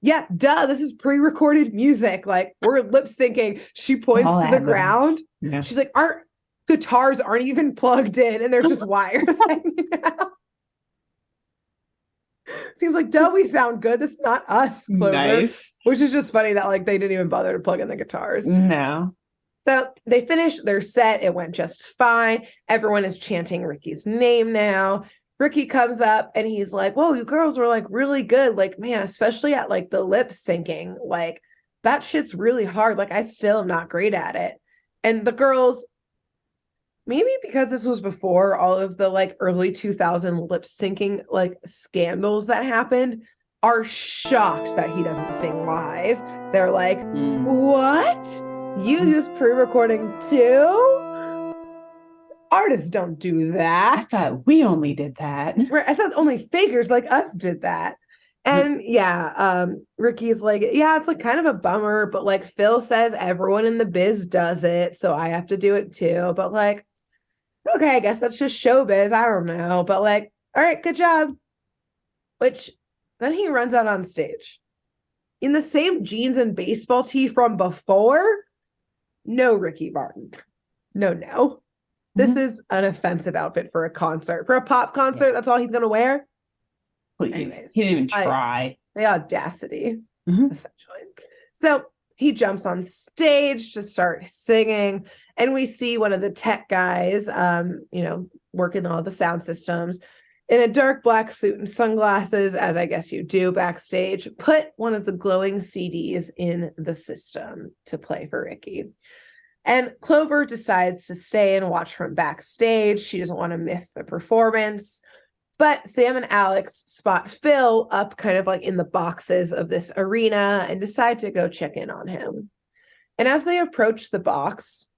yeah, duh, this is pre-recorded music. Like, we're lip syncing. She points to the ground. Yeah. She's like, our guitars aren't even plugged in, and there's just wires hanging out. Seems like, duh, we sound good. This is not us, Clover. Nice. Which is just funny that like they didn't even bother to plug in the guitars. No. So they finished their set. It went just fine. Everyone is chanting Ricky's name now. Ricky comes up and he's like, whoa, you girls were like really good. Like, man, especially at like the lip syncing, like that shit's really hard. Like, I still am not great at it. And the girls, maybe because this was before all of the like early 2000 lip syncing like scandals that happened, are shocked that he doesn't sing live. They're like, what? You use pre-recording too? Artists don't do that. I thought we only did that. Right. I thought only fakers like us did that. And Ricky's like, yeah, it's like kind of a bummer, but like Phil says everyone in the biz does it, so I have to do it too. But like, okay, I guess that's just showbiz. I don't know. But like, all right, good job. Which then he runs out on stage in the same jeans and baseball tee from before. No, Ricky Martin. No. This is an offensive outfit for a concert. For a pop concert, yes. That's all he's going to wear? Please. Anyways, he didn't even try. The audacity, essentially. So he jumps on stage to start singing, and we see one of the tech guys, working all the sound systems, in a dark black suit and sunglasses, as I guess you do backstage, put one of the glowing CDs in the system to play for Ricky. And Clover decides to stay and watch from backstage. She doesn't want to miss the performance. But Sam and Alex spot Phil up kind of like in the boxes of this arena and decide to go check in on him. And as they approach the box,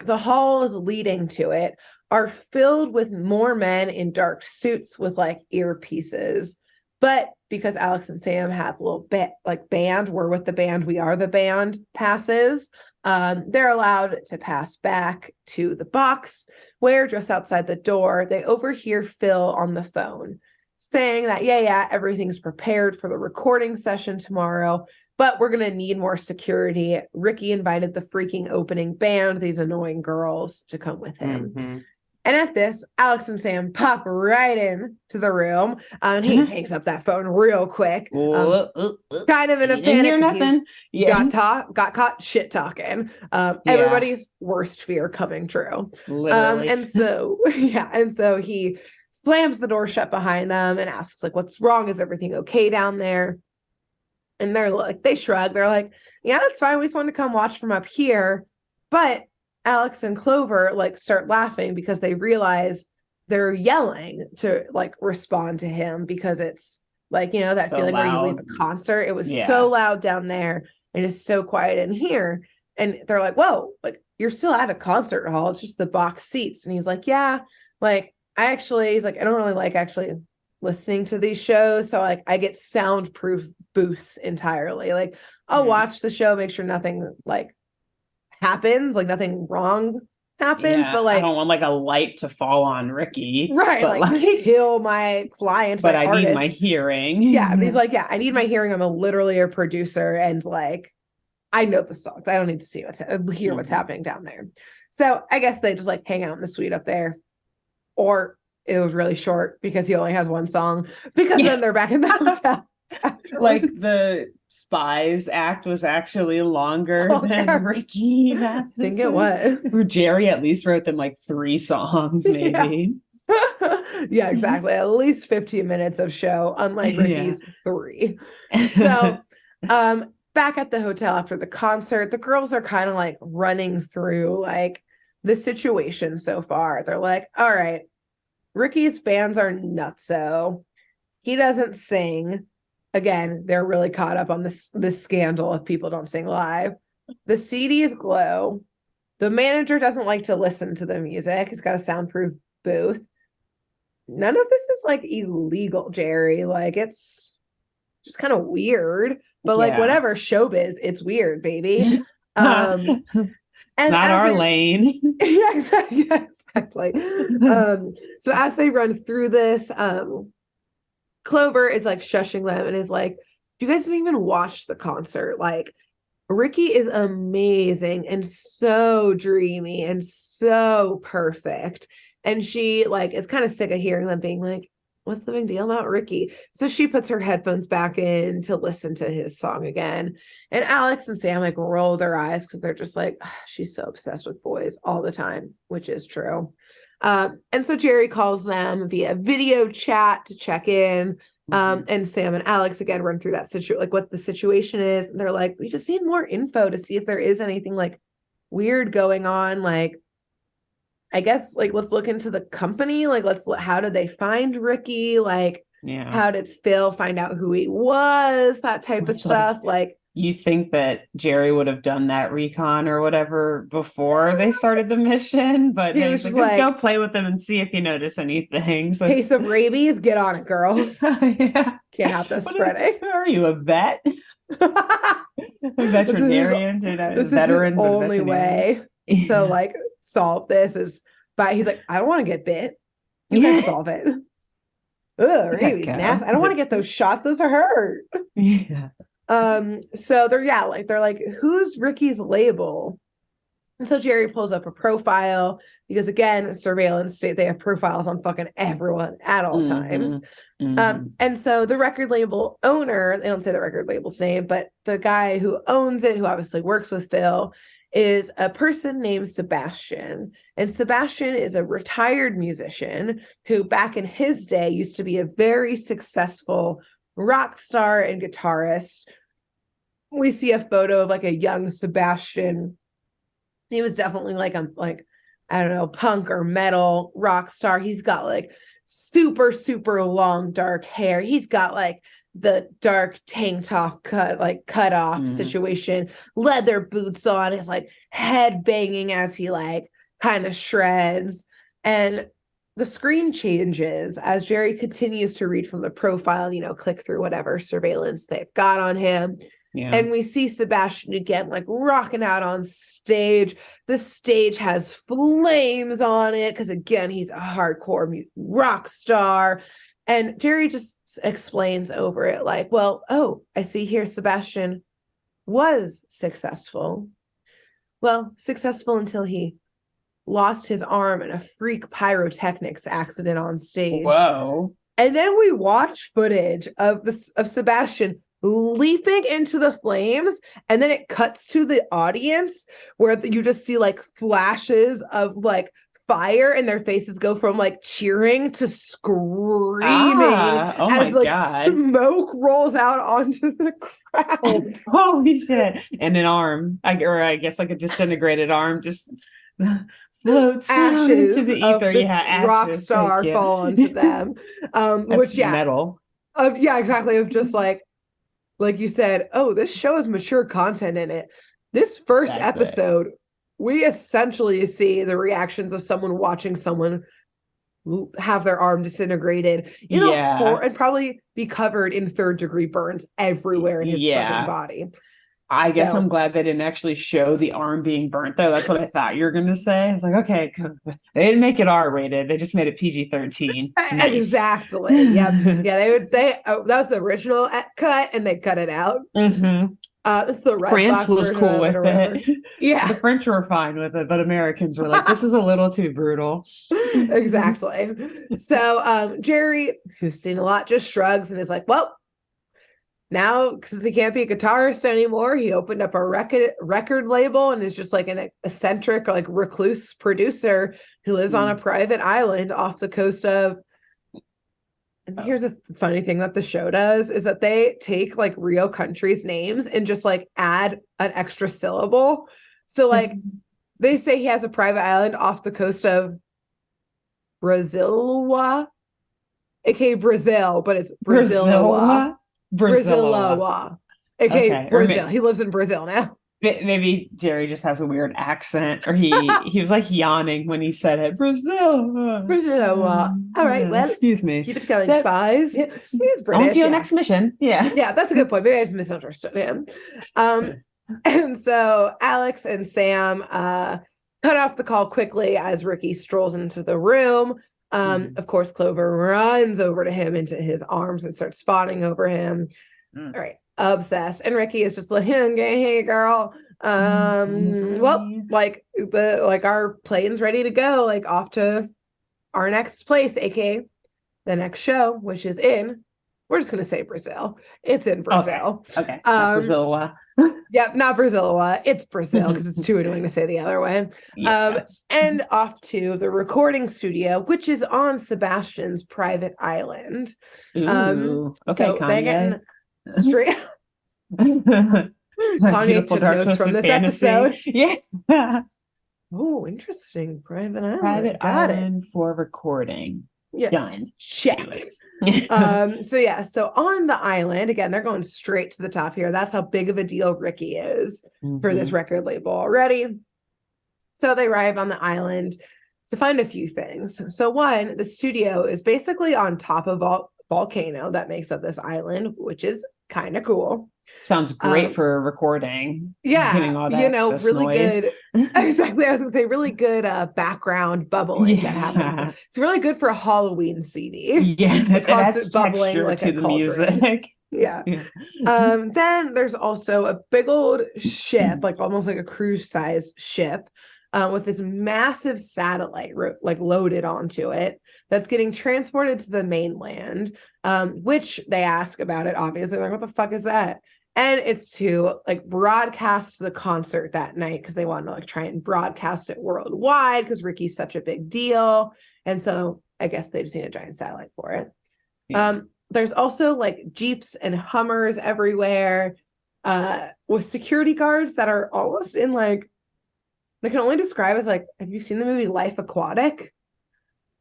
the halls leading to it are filled with more men in dark suits with like earpieces. But because Alex and Sam have a little bit like band, we're with the band, we are the band passes, they're allowed to pass back to the box where, just outside the door, they overhear Phil on the phone saying that, yeah, everything's prepared for the recording session tomorrow, but we're going to need more security. Ricky invited the freaking opening band, these annoying girls, to come with him. And at this, Alex and Sam pop right in to the room. And he hangs up that phone real quick. Kind of in a panic. Didn't hear nothing. Got caught shit talking. Everybody's worst fear coming true. Literally. And so he slams the door shut behind them and asks, like, what's wrong? Is everything okay down there? And they're like, they shrug. They're like, yeah, that's fine. We just wanted to come watch from up here. But Alex and Clover like start laughing because they realize they're yelling to like respond to him, because it's like, you know, that so feeling loud. Where you leave a concert. It was so loud down there and it's so quiet in here. And they're like, whoa, like you're still at a concert hall. It's just the box seats. And he's like, yeah, like he's like, I don't really like actually listening to these shows. So like I get soundproof booths entirely. Like I'll watch the show, make sure nothing like happens, like nothing wrong happens, but like I don't want like a light to fall on Ricky, right? But like kill my client, but my I artist. Need my hearing. Yeah, but he's like, I need my hearing. I'm literally a producer, and like I know the songs. I don't need to see hear what's happening down there. So I guess they just like hang out in the suite up there, or it was really short because he only has one song. Because then they're back in the hotel. Like the Spies act was actually longer than Ricky. I think it was. For Jerry at least wrote them like 3 songs, maybe. Yeah, exactly. At least 15 minutes of show, unlike Ricky's 3. So back at the hotel after the concert, the girls are kind of like running through like the situation so far. They're like, all right, Ricky's fans are nutso. He doesn't sing. Again, they're really caught up on this scandal if people don't sing live. The CDs glow. The manager doesn't like to listen to the music. He's got a soundproof booth. None of this is like illegal, Jerry. Like it's just kind of weird. But like whatever, showbiz, it's weird, baby. It's not our lane. Yeah, exactly. So as they run through this, Clover is like shushing them and is like, you guys didn't even watch the concert. Like Ricky is amazing and so dreamy and so perfect. And she like is kind of sick of hearing them being like, what's the big deal about Ricky? So she puts her headphones back in to listen to his song again. And Alex and Sam like roll their eyes because they're just like, she's so obsessed with boys all the time, which is true. And so Jerry calls them via video chat to check in. And Sam and Alex again run through that situation, like what the situation is. And they're like, we just need more info to see if there is anything like weird going on. Like, I guess like let's look into the company. Like, how did they find Ricky? Like, how did Phil find out who he was? That type of stuff. Like you think that Jerry would have done that recon or whatever before they started the mission, but he was just go play with them and see if you notice anything. So, case of rabies, get on it, girls. Can't have this spreading. Are you a vet? A veterinarian? This is his only way to like solve this is by he's like, I don't want to get bit. You can solve it. Ugh, rabies, nasty. I don't want to get those shots. Those are hurt. Yeah. So they're like, who's Ricky's label? And so Jerry pulls up a profile because again, surveillance state, they have profiles on fucking everyone at all times. And so the record label owner, they don't say the record label's name, but the guy who owns it, who obviously works with Phil, is a person named Sebastian. And Sebastian is a retired musician who back in his day used to be a very successful rock star and guitarist. We see a photo of like a young Sebastian. He was definitely like I don't know, punk or metal rock star. He's got like super, super long dark hair. He's got like the dark tank top cut off situation, leather boots on, his like head banging as he like kind of shreds. And the screen changes as Jerry continues to read from the profile, click through whatever surveillance they've got on him. Yeah. And we see Sebastian again, like rocking out on stage. The stage has flames on it because, again, he's a hardcore rock star. And Jerry just explains over it like, well, I see here Sebastian was successful. Well, successful until he lost his arm in a freak pyrotechnics accident on stage. Whoa. And then we watch footage of Sebastian leaping into the flames, and then it cuts to the audience where you just see like flashes of like fire, and their faces go from like cheering to screaming as like God. Smoke rolls out onto the crowd. Holy shit. And an arm, I guess like a disintegrated arm, just floats ashes into the ether. Ashes, rock star fall onto them. Which metal. Exactly. Of just like you said, oh, this show has mature content in it. This first episode, we essentially see the reactions of someone watching someone have their arm disintegrated, and probably be covered in 3rd-degree burns everywhere in his fucking body. I guess I'm glad they didn't actually show the arm being burnt, though. That's what I thought you were going to say. I was like, okay, they didn't make it R-rated. They just made it PG-13. Nice. Exactly. Yep. Yeah, that was the original cut, and they cut it out. Mm-hmm. That's the French was cool with it. Yeah, the French were fine with it, but Americans were like, "This is a little too brutal." Exactly. So, Jerry, who's seen a lot, just shrugs and is like, "Well, now since he can't be a guitarist anymore, he opened up a record label and is just like an eccentric, like recluse producer who lives on a private island off the coast of." And here's a funny thing that the show does is that they take like real countries' names and just like add an extra syllable. So like they say he has a private island off the coast of Brasilia, aka Brazil, but it's Brasilia. aka Brazil. He lives in Brazil now. Maybe Jerry just has a weird accent, or he was like yawning when he said it. Brazil. All right, well, excuse me. Keep it going, Spies. He's British. On to your next mission. Yeah. Yeah, that's a good point. Maybe I just misunderstood him. And so Alex and Sam cut off the call quickly as Ricky strolls into the room. Of course, Clover runs over to him into his arms and starts spawning over him. All right. Obsessed, and Ricky is just like, hey girl, well, like our plane's ready to go, like off to our next place, aka the next show, which is we're just gonna say Brazil. It's in Brazil. Okay. Not Brazil. Yep, not Brazil. It's Brazil because it's too annoying to say the other way. And off to the recording studio, which is on Sebastian's private island. Okay, so Kanye. They're getting straight. Kanye took notes from this episode. Yeah. Oh, interesting. Private island. Private island for recording. Yeah. Done. Check. So on the island, again, they're going straight to the top here. That's how big of a deal Ricky is for this record label already. So they arrive on the island to find a few things. So one, the studio is basically on top of a volcano that makes up this island, which is kind of cool. Sounds great for recording. Yeah, getting all that really noise. Good. Exactly, I was gonna say really good background bubbling that happens. It's really good for a Halloween CD. Yeah, it adds bubbling like to the music. Yeah. Then there's also a big old ship, like almost like a cruise-sized ship, with this massive satellite like loaded onto it that's getting transported to the mainland, which they ask about it. Obviously, they're like, what the fuck is that? And it's to like broadcast the concert that night because they want to like try and broadcast it worldwide because Ricky's such a big deal. And so I guess they just need a giant satellite for it. Yeah. There's also like Jeeps and Hummers everywhere, with security guards that are almost in like, I can only describe as like, have you seen the movie Life Aquatic?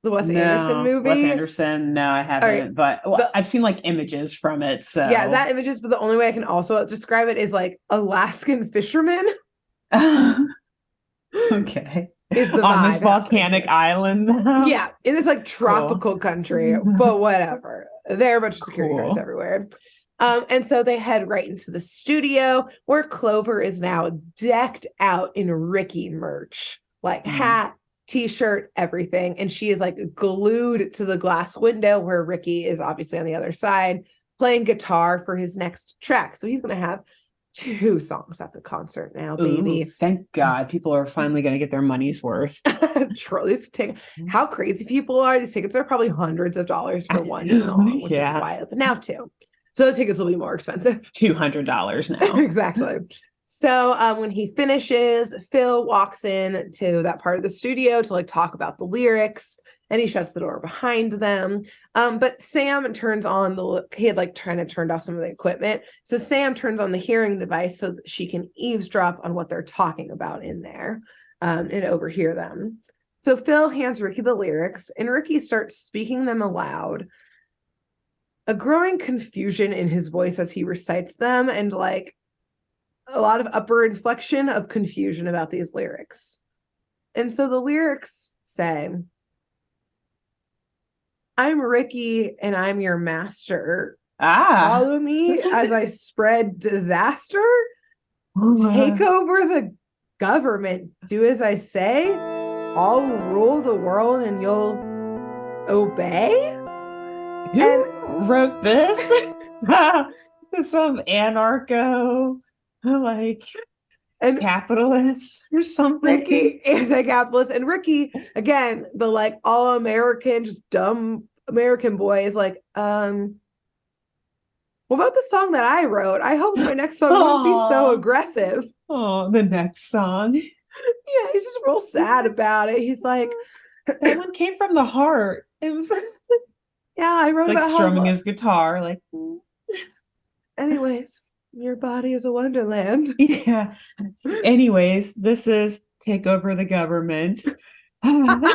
The Wes Anderson movie? Wes Anderson, no, I haven't. Right. But I've seen like images from it. So yeah, that images, but the only way I can also describe it is like Alaskan fishermen. Okay. Is the on this volcanic island though? Yeah, in this like tropical country, but whatever. There are a bunch of security guards everywhere. And so they head right into the studio where Clover is now decked out in Ricky merch, like hat, t-shirt, everything. And she is like glued to the glass window where Ricky is obviously on the other side playing guitar for his next track. So he's going to have 2 songs at the concert now, baby. Ooh, thank God. People are finally going to get their money's worth. How crazy people are. These tickets are probably hundreds of dollars for one song, which is wild. But now 2. So the tickets will be more expensive. $200 now. Exactly. So when he finishes, Phil walks in to that part of the studio to like talk about the lyrics, and he shuts the door behind them. But Sam turns on he had like trying to turn off some of the equipment. So Sam turns on the hearing device so that she can eavesdrop on what they're talking about in there and overhear them. So Phil hands Ricky the lyrics, and Ricky starts speaking them aloud. A growing confusion in his voice as he recites them, and like a lot of upper inflection of confusion about these lyrics. And so the lyrics say, I'm Ricky and I'm your master. Follow me as I spread disaster. Take over the government. Do as I say. I'll rule the world and you'll obey. Who wrote this? Some anarcho, like, and capitalist or something. Ricky, anti-capitalist, and Ricky, again, the like all-American, just dumb American boy is like, what about the song that I wrote? I hope my next song won't be so aggressive. Oh, the next song. Yeah, he's just real sad about it. He's like, that one came from the heart. It was like, yeah, I wrote like about strumming his guitar, like. Anyways, your body is a wonderland. Yeah. Anyways, this is Take Over the Government. Anyways,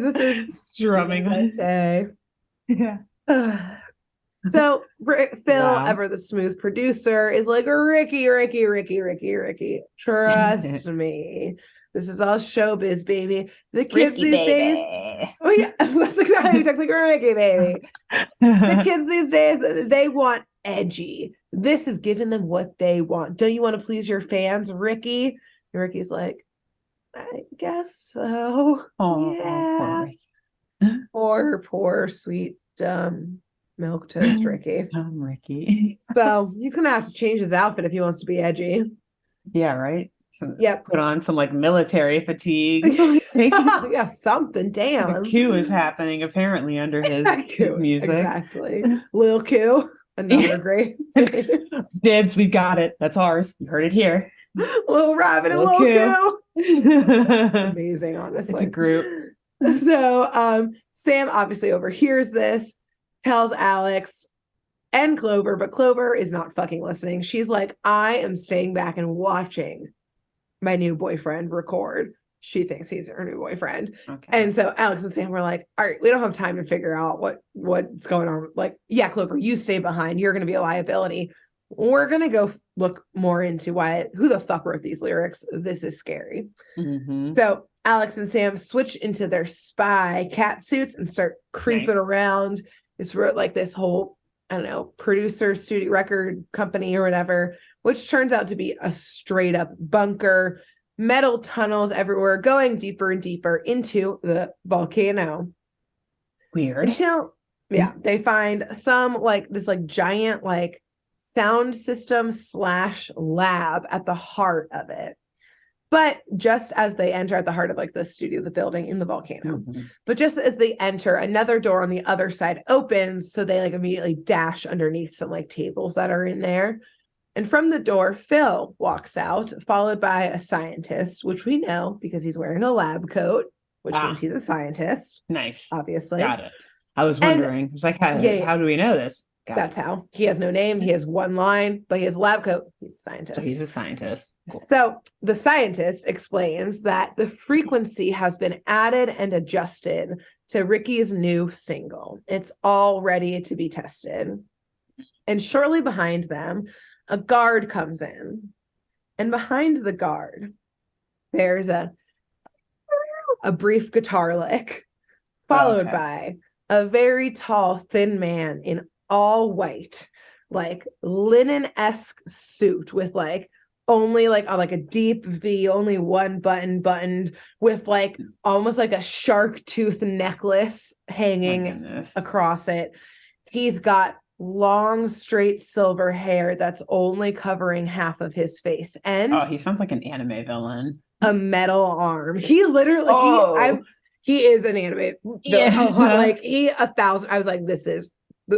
this is strumming. I say. Yeah. So Phil, ever the smooth producer, is like, Ricky, trust me. This is all showbiz, baby. The kids Ricky, these days. Oh yeah, that's exactly how you talk, like Ricky, baby. The kids these days, they want edgy. This is giving them what they want. Don't you want to please your fans, Ricky? And Ricky's like, I guess so. Oh, yeah. Poor sweet milk toast Ricky. Ricky. So he's gonna have to change his outfit if he wants to be edgy. Yeah, right. Yep. Put on some like military fatigues. Yeah, something. Damn. The coup is happening apparently under his music. Exactly. Lil Q. Another great. Dibs, we got it. That's ours. You heard it here. Lil Rabbit and Lil Q. Amazing, honestly. It's a group. So Sam obviously overhears this, tells Alex and Clover, but Clover is not fucking listening. She's like, I am staying back and watching my new boyfriend record. She thinks he's her new boyfriend. Okay. And so Alex and Sam were like, all right, we don't have time to figure out what's going on. Like, yeah, Clover, you stay behind. You're going to be a liability. We're going to go look more into who the fuck wrote these lyrics. This is scary. Mm-hmm. So Alex and Sam switch into their spy cat suits and start creeping around. This whole, I don't know, producer, studio, record company or whatever, which turns out to be a straight up bunker. Metal tunnels everywhere, going deeper and deeper into the volcano. Weird. Until, they find some this giant sound system / lab at the heart of it. But just as they enter at the heart of the studio, the building in the volcano, but just as they enter, another door on the other side opens. So they immediately dash underneath some tables that are in there. And from the door, Phil walks out, followed by a scientist, which we know because he's wearing a lab coat, which means he's a scientist. Nice. Obviously. Got it. I was wondering. It's like, how do we know this? That's how. He has no name. He has one line, but he has a lab coat. He's a scientist. So he's a scientist. Cool. So the scientist explains that the frequency has been added and adjusted to Ricky's new single. It's all ready to be tested. And shortly behind them, a guard comes in, and behind the guard, there's a brief guitar lick, followed by a very tall, thin man in all white, linen-esque suit with only a deep V, only one button buttoned, with almost a shark tooth necklace hanging across it. He's got long, straight silver hair that's only covering half of his face, and he sounds like an anime villain. A metal arm. He literally, he is an anime villain. Yeah. Like 1,000. I was like, this is,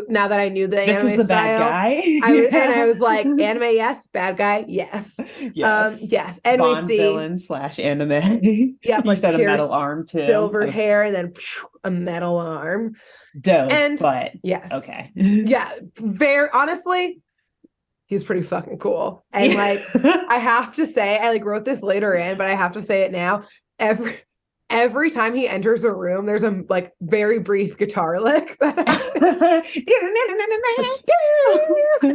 now that I knew the this anime is the style, bad guy. And I was like, anime, yes. Bad guy, yes. Yes. And Bond we see villain / anime. Yeah, you said a metal arm too. Silver hair, and then a metal arm. Dope, and but yes, okay. Yeah, very honestly, he's pretty fucking cool. And like, I have to say, I like wrote this later in, but I have to say it now. Every time he enters a room, there's a like very brief guitar lick. And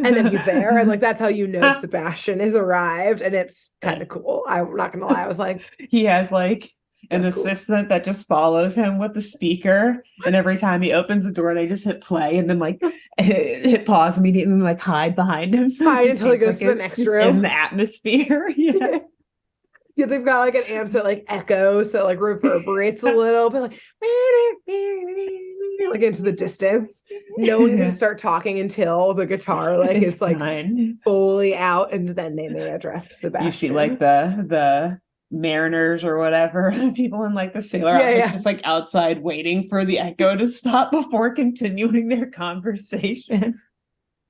then he's there. And like, that's how you know Sebastian has arrived. And it's kind of cool. I'm not gonna lie. I was like, he has like an assistant that just follows him with the speaker, and every time he opens the door they just hit play and then like hit pause immediately and like hide behind him, so until he goes to the next room in the atmosphere. Yeah, they've got like an amp so like echoes, so like reverberates a little bit, like into the distance. No one can start talking until the guitar like is like fully out, and then they may address Sebastian. You see like the mariners or whatever, people in like the sailor outfits just like outside waiting for the echo to stop before continuing their conversation.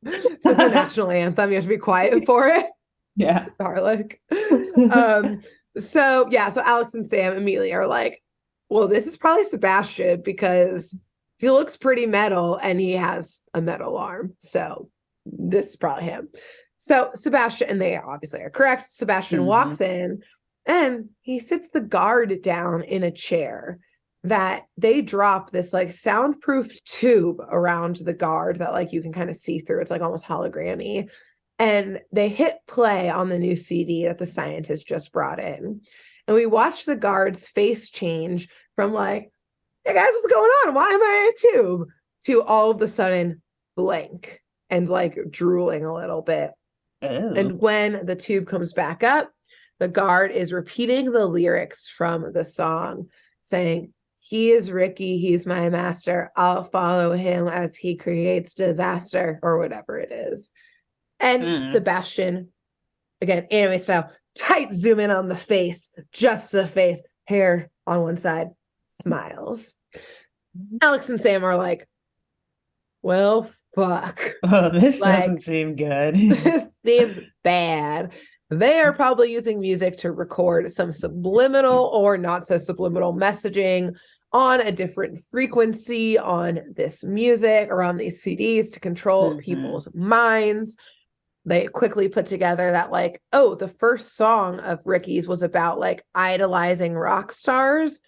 With the national anthem, you have to be quiet for it. Yeah. Garlic. So Alex and Sam immediately are like, well, this is probably Sebastian because he looks pretty metal and he has a metal arm. So this is probably him. So Sebastian, and they obviously are correct. Sebastian walks in and he sits the guard down in a chair that they drop this like soundproof tube around the guard that like you can kind of see through. It's like almost hologrammy. And they hit play on the new CD that the scientist just brought in. And we watch the guard's face change from like, hey guys, what's going on? Why am I in a tube? To all of a sudden blank and like drooling a little bit. Oh. And when the tube comes back up, the guard is repeating the lyrics from the song, saying, he is Ricky, he's my master. I'll follow him as he creates disaster, or whatever it is. And Sebastian, again, anime style, tight zoom in on the face, just the face, hair on one side, smiles. Alex and Sam are like, well, fuck. Oh, this doesn't seem good. This seems bad. They are probably using music to record some subliminal or not so subliminal messaging on a different frequency on this music or on these CDs to control people's minds. They quickly put together that like, oh, the first song of Ricky's was about like idolizing rock stars,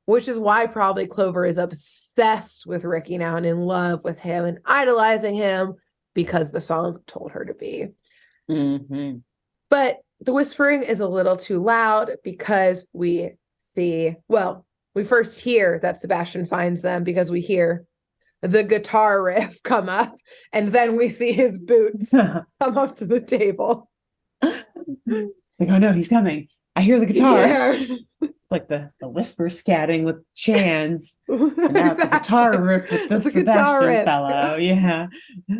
which is why probably Clover is obsessed with Ricky now and in love with him and idolizing him because the song told her to be. But the whispering is a little too loud because we first hear that Sebastian finds them because we hear the guitar riff come up, and then we see his boots come up to the table. Like, oh no, he's coming. I hear the guitar. Yeah. It's like the whisper scatting with Chan's. And now it's a guitar riff with the Sebastian fellow. Yeah.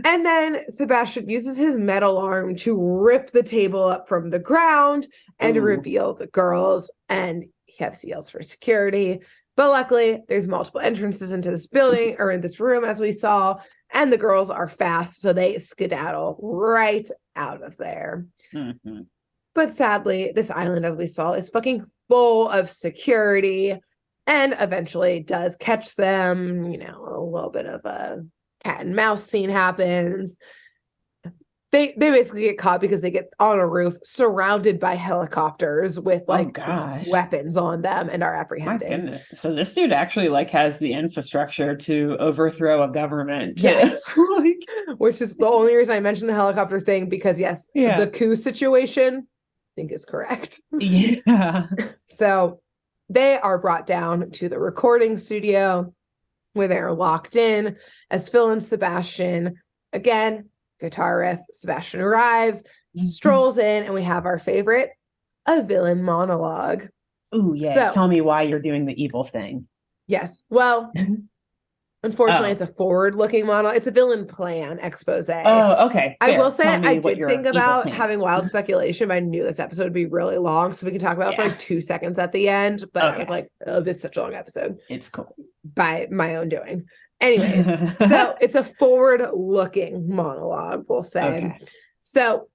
And then Sebastian uses his metal arm to rip the table up from the ground and to reveal the girls, and he obviously yells for security. But luckily, there's multiple entrances into this building or in this room, as we saw, and the girls are fast, so they skedaddle right out of there. But sadly, this island, as we saw, is fucking full of security and eventually does catch them. You know, a little bit of a cat and mouse scene happens. They basically get caught because they get on a roof surrounded by helicopters with like weapons on them and are apprehended. My goodness. So this dude actually like has the infrastructure to overthrow a government. Yes. Which is the only reason I mentioned the helicopter thing, because the coup situation I think is correct. Yeah. So they are brought down to the recording studio where they're locked in as Phil and Sebastian again. Guitar riff, Sebastian arrives, strolls in, and we have our favorite, a villain monologue. Ooh, yeah. So, tell me why you're doing the evil thing. Yes. Well, Unfortunately, it's a forward-looking model. It's a villain plan expose. Oh, okay. I will say Tell me I what did your think evil about plan having is. wild speculation, but I knew this episode would be really long, so we can talk about it for like 2 seconds at the end. But I was like, oh, this is such a long episode. It's cool. By my own doing. Anyways, so it's a forward-looking monologue, we'll say. Okay. So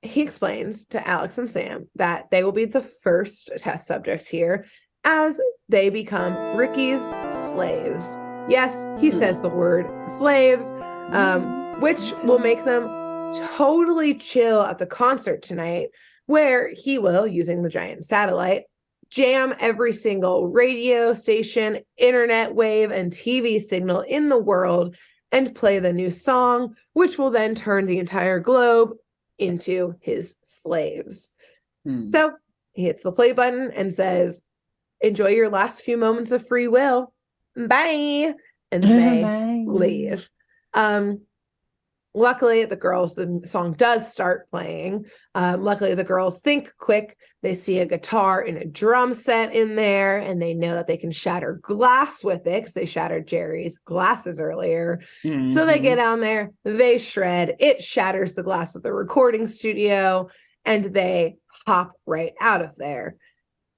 he explains to Alex and Sam that they will be the first test subjects here as they become Ricky's slaves. Yes, he says the word slaves, which will make them totally chill at the concert tonight, where he will, using the giant satellite, jam every single radio station, internet wave, and TV signal in the world and play the new song, which will then turn the entire globe into his slaves. So he hits the play button and says, enjoy your last few moments of free will. Bye. And they leave. Luckily, the song does start playing. Luckily, the girls think quick. They see a guitar and a drum set in there, and they know that they can shatter glass with it because they shattered Jerry's glasses earlier. So they get down there, they shred. It shatters the glass of the recording studio, and they hop right out of there.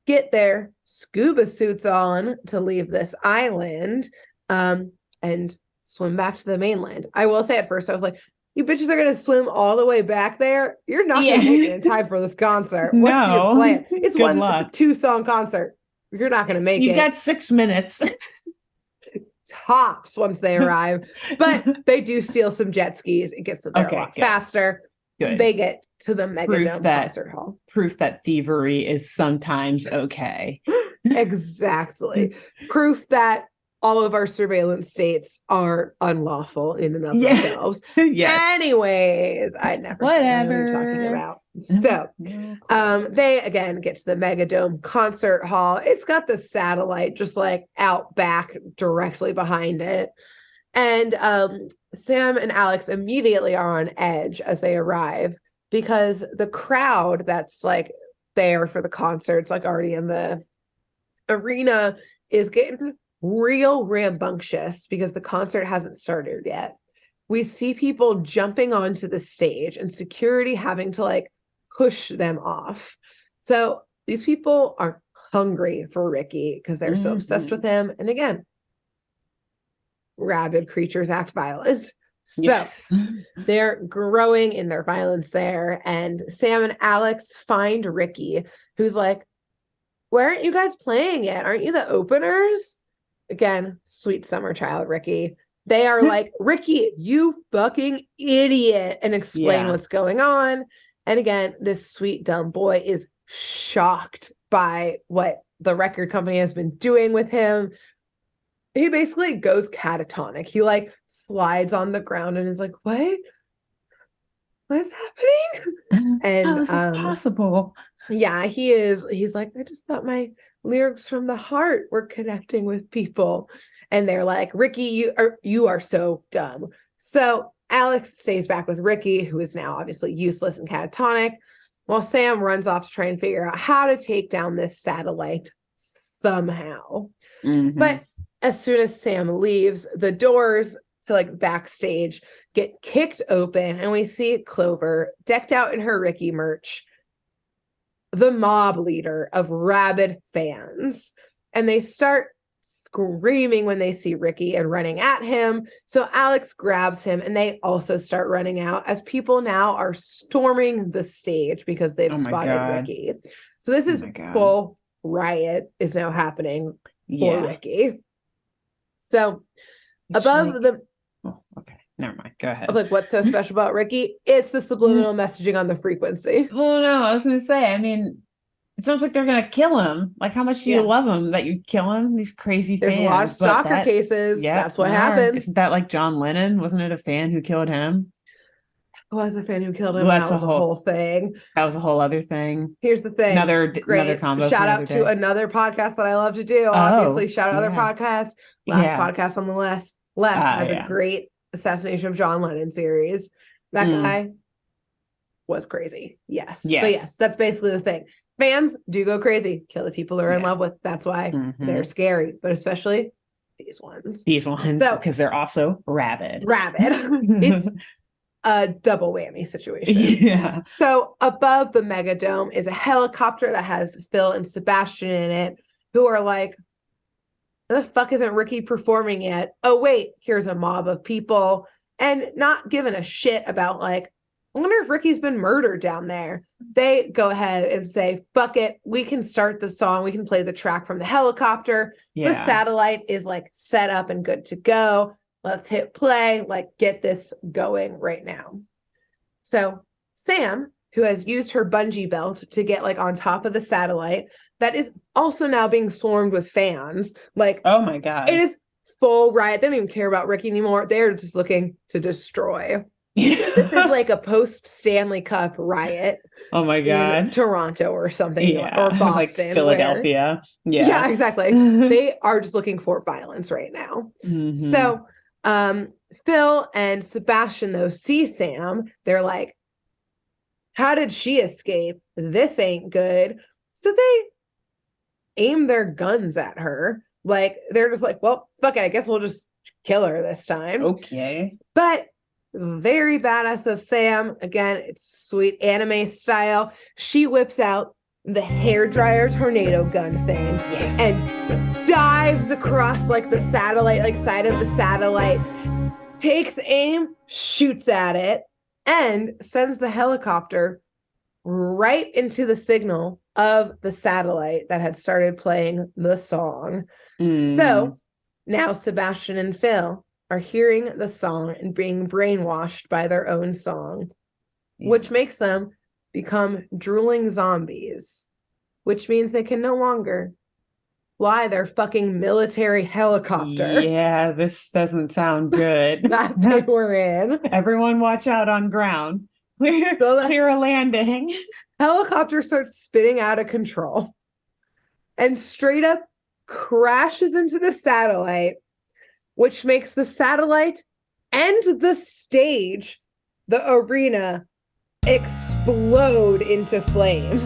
Get their scuba suits on to leave this island and swim back to the mainland. I will say at first, I was like, you bitches are going to swim all the way back there? You're not going to make it in time for this concert. What's your plan? It's it's a 2-song concert. You're not going to make it. You got 6 minutes. Tops once they arrive. But they do steal some jet skis. It gets them there a lot faster. Good. They get to the Megadome concert hall. Proof that thievery is sometimes okay. Exactly. Proof that all of our surveillance states are unlawful in and of themselves. Anyways, I never know what you're talking about. So they again get to the Megadome concert hall. It's got the satellite just like out back directly behind it. And Sam and Alex immediately are on edge as they arrive because the crowd that's like there for the concerts, like already in the arena, is getting real rambunctious because the concert hasn't started yet. We see people jumping onto the stage and security having to like push them off. So these people are hungry for Ricky because they're so obsessed with him. And again, rabid creatures act violent. So they're growing in their violence there. And Sam and Alex find Ricky, who's like, why aren't you guys playing yet? Aren't you the openers? Again, sweet summer child, Ricky. They are like, Ricky, you fucking idiot, and explain what's going on. And again, this sweet, dumb boy is shocked by what the record company has been doing with him. He basically goes catatonic. He like slides on the ground and is like, what is happening? And how is this possible? Yeah, he is. He's like, I just thought my lyrics from the heart were connecting with people. And they're like, Ricky, you are so dumb. So Alex stays back with Ricky, who is now obviously useless and catatonic, while Sam runs off to try and figure out how to take down this satellite somehow. But as soon as Sam leaves, the doors to like backstage get kicked open, and we see Clover decked out in her Ricky merch, the mob leader of rabid fans. And they start screaming when they see Ricky and running at him. So Alex grabs him and they also start running out as people now are storming the stage because they've spotted Ricky. So this is full riot is now happening for Ricky. So above the... Oh, okay. Never mind. Go ahead. Like, what's so special about Ricky? It's the subliminal messaging on the frequency. Well, no, I was going to say, I mean, it sounds like they're going to kill him. Like, how much do you love him that you kill him? These crazy fans. There's a lot of stalker cases. That's what happens. Isn't that like John Lennon? Wasn't it a fan who killed him? It was a fan who killed him. That was a whole thing. That was a whole other thing. Here's the thing. Another combo. Shout out to another podcast that I love to do. Obviously, shout out other podcasts. Last podcast on the left has a great Assassination of John Lennon series. That guy was crazy. Yes. But yes, that's basically the thing. Fans do go crazy, kill the people they're in love with. That's why they're scary. But especially these ones. So, because they're also rabid. It's a double whammy situation. Yeah. So above the Megadome is a helicopter that has Phil and Sebastian in it, who are like, the fuck isn't Ricky performing yet? Oh, wait, here's a mob of people, and not giving a shit about like, I wonder if Ricky's been murdered down there. They go ahead and say, fuck it, we can start the song. We can play the track from the helicopter. Yeah. The satellite is like set up and good to go. Let's hit play, like get this going right now. So Sam, who has used her bungee belt to get like on top of the satellite, that is also now being swarmed with fans. Like, oh my God. It is full riot. They don't even care about Ricky anymore. They're just looking to destroy. This is like a post-Stanley Cup riot. Oh my God. In Toronto or something. Yeah. Or Boston. Like Philadelphia. Yeah, exactly. They are just looking for violence right now. Mm-hmm. So Phil and Sebastian, though, see Sam. They're like, how did she escape? This ain't good. So they aim their guns at her. Like, they're just like, well, fuck it. I guess we'll just kill her this time. Okay. But very badass of Sam. Again, it's sweet anime style. She whips out the hairdryer tornado gun thing. Yes. And dives across like the satellite, like side of the satellite, takes aim, shoots at it, and sends the helicopter right into the signal of the satellite that had started playing the song. So now Sebastian and Phil are hearing the song and being brainwashed by their own song, which makes them become drooling zombies, which means they can no longer fly their fucking military helicopter. Yeah, this doesn't sound good. That they were in. Everyone watch out on ground. Clear a landing. Helicopter starts spinning out of control and straight up crashes into the satellite, which makes the satellite and the stage, the arena, explode into flames.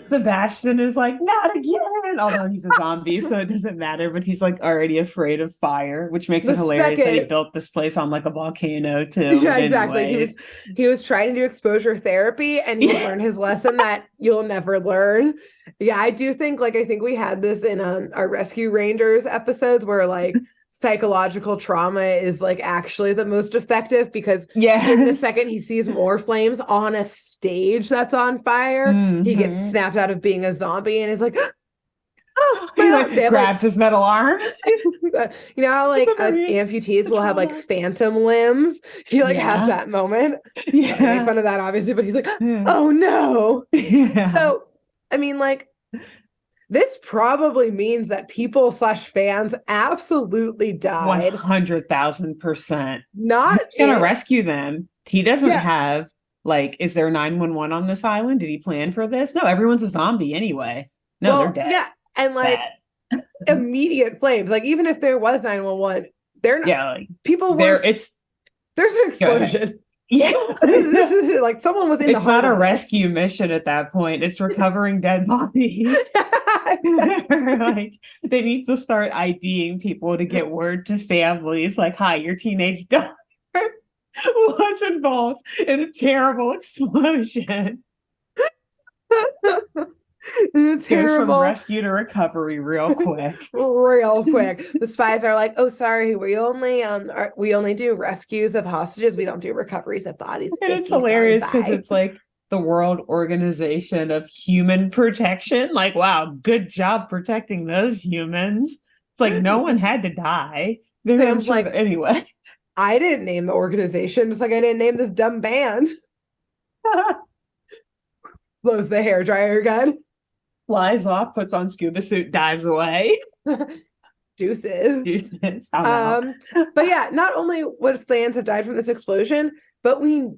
Sebastian is like, not again, although he's a zombie, so it doesn't matter, but he's like already afraid of fire, which makes it hilarious that he built this place on like a volcano too. Yeah, exactly. He was trying to do exposure therapy, and he learned his lesson that you'll never learn. Yeah, I do think, like, I think we had this in our Rescue Rangers episodes where like psychological trauma is like actually the most effective, because in the second he sees more flames on a stage that's on fire, he gets snapped out of being a zombie and is like, oh, he like grabs his metal arm. You know how like amputees will have like phantom limbs? He like has that moment. Make fun of that obviously, but he's like, oh no. So I mean, like, this probably means that people / fans absolutely died. 100,000%. Not He's gonna rescue them. He doesn't have, like, is there 911 on this island? Did he plan for this? No, everyone's a zombie anyway. No, they're dead. Yeah, and like immediate flames. Like, even if there was 911, they're not. Yeah, like, people were. There's an explosion. Yeah, like someone was in. It's not a rescue mission at that point. It's recovering dead bodies. Like, they need to start IDing people to get word to families. Like, hi, your teenage daughter was involved in a terrible explosion. It's terrible. Goes from rescue to recovery real quick. Real quick. The spies are like, oh, sorry, we only do rescues of hostages. We don't do recoveries of bodies. And it's hilarious because it's like the World Organization of Human Protection. Like, wow, good job protecting those humans. It's like no one had to die. Sam's like, anyway. I didn't name the organization, just like I didn't name this dumb band. Blows the hairdryer gun. Flies off, puts on scuba suit, dives away. Deuces. But yeah, not only would fans have died from this explosion, but we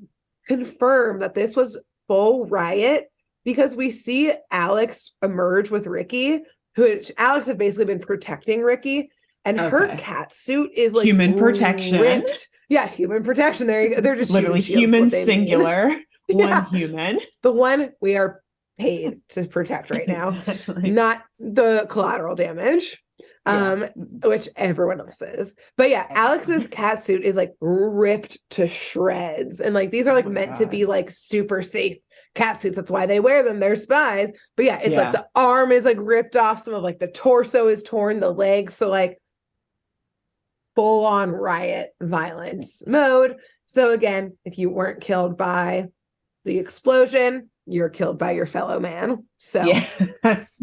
confirm that this was full riot because we see Alex emerge with Ricky, which Alex had basically been protecting Ricky, and her cat suit is like human protection. Ripped. Yeah, human protection. There you go. They're just literally human singular. One human. The one we are paid to protect right now. Exactly. Not the collateral damage. which everyone else is. But yeah, Alex's cat suit is like ripped to shreds. And like these are like meant to be like super safe cat suits. That's why they wear them. They're spies. But yeah, it's like the arm is like ripped off. Some of like the torso is torn, the legs. So like full on riot violence mode. So again, if you weren't killed by the explosion, you're killed by your fellow man. So yes.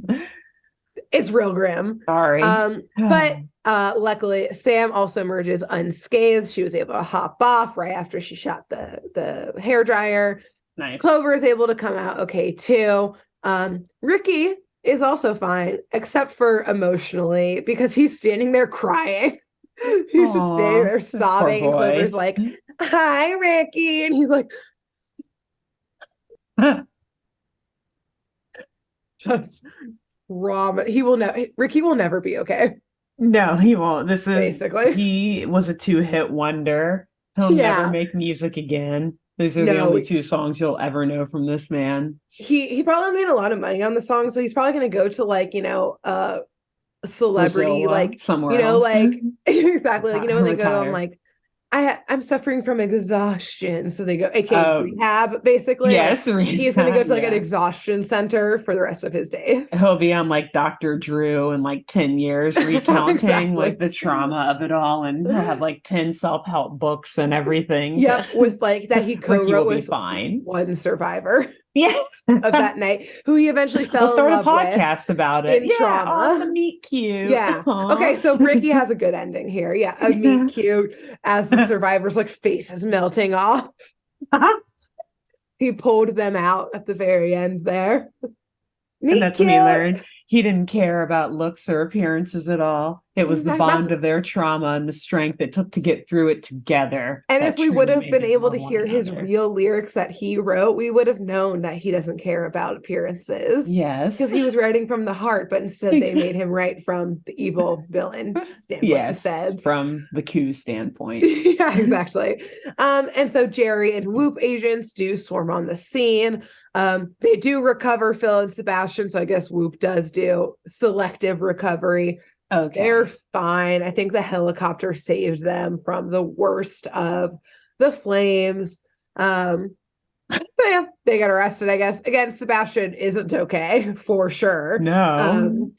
It's real grim. Sorry. But luckily Sam also emerges unscathed. She was able to hop off right after she shot the hairdryer. Nice. Clover is able to come out okay too. Ricky is also fine, except for emotionally, because he's standing there crying. He's just standing there sobbing, and Clover's like, "Hi, Ricky," and he's like, just raw. Ricky will never be okay. No, he won't. This is basically, he was a 2-hit wonder. He'll never make music again. These are the only 2 songs you'll ever know from this man. He probably made a lot of money on the song, so he's probably going to go to like, a celebrity, Brazil, like somewhere else. like exactly, like when they retire. go, I'm like, I'm suffering from exhaustion. So they go, aka rehab, basically. Yes, like, he's going to go to like an exhaustion center for the rest of his days. He'll be on like Dr. Drew in like 10 years, recounting like the trauma of it all, and he'll have like 10 self-help books and everything. Yep, with like that he co-wrote with one survivor. Yes. of that night, who he eventually fell in love with. We'll start a podcast about it. In trauma. It's a meet cute. Yeah. Okay, so Ricky has a good ending here. Yeah, a meet cute as the survivors like faces melting off. He pulled them out at the very end there. And that's when he learned he didn't care about looks or appearances at all. It was the bond of their trauma and the strength it took to get through it together. And if we would have been able to hear his real lyrics that he wrote, we would have known that he doesn't care about appearances. Yes. Because he was writing from the heart, but instead they made him write from the evil villain standpoint. Yes, instead. From the coup standpoint. Yeah, exactly. And so Jerry and WOOHP agents do swarm on the scene. They do recover Phil and Sebastian, so I guess WOOHP does do selective recovery. Okay. They're fine. I think the helicopter saved them from the worst of the flames. So yeah, they got arrested, I guess. Again, Sebastian isn't okay for sure. No.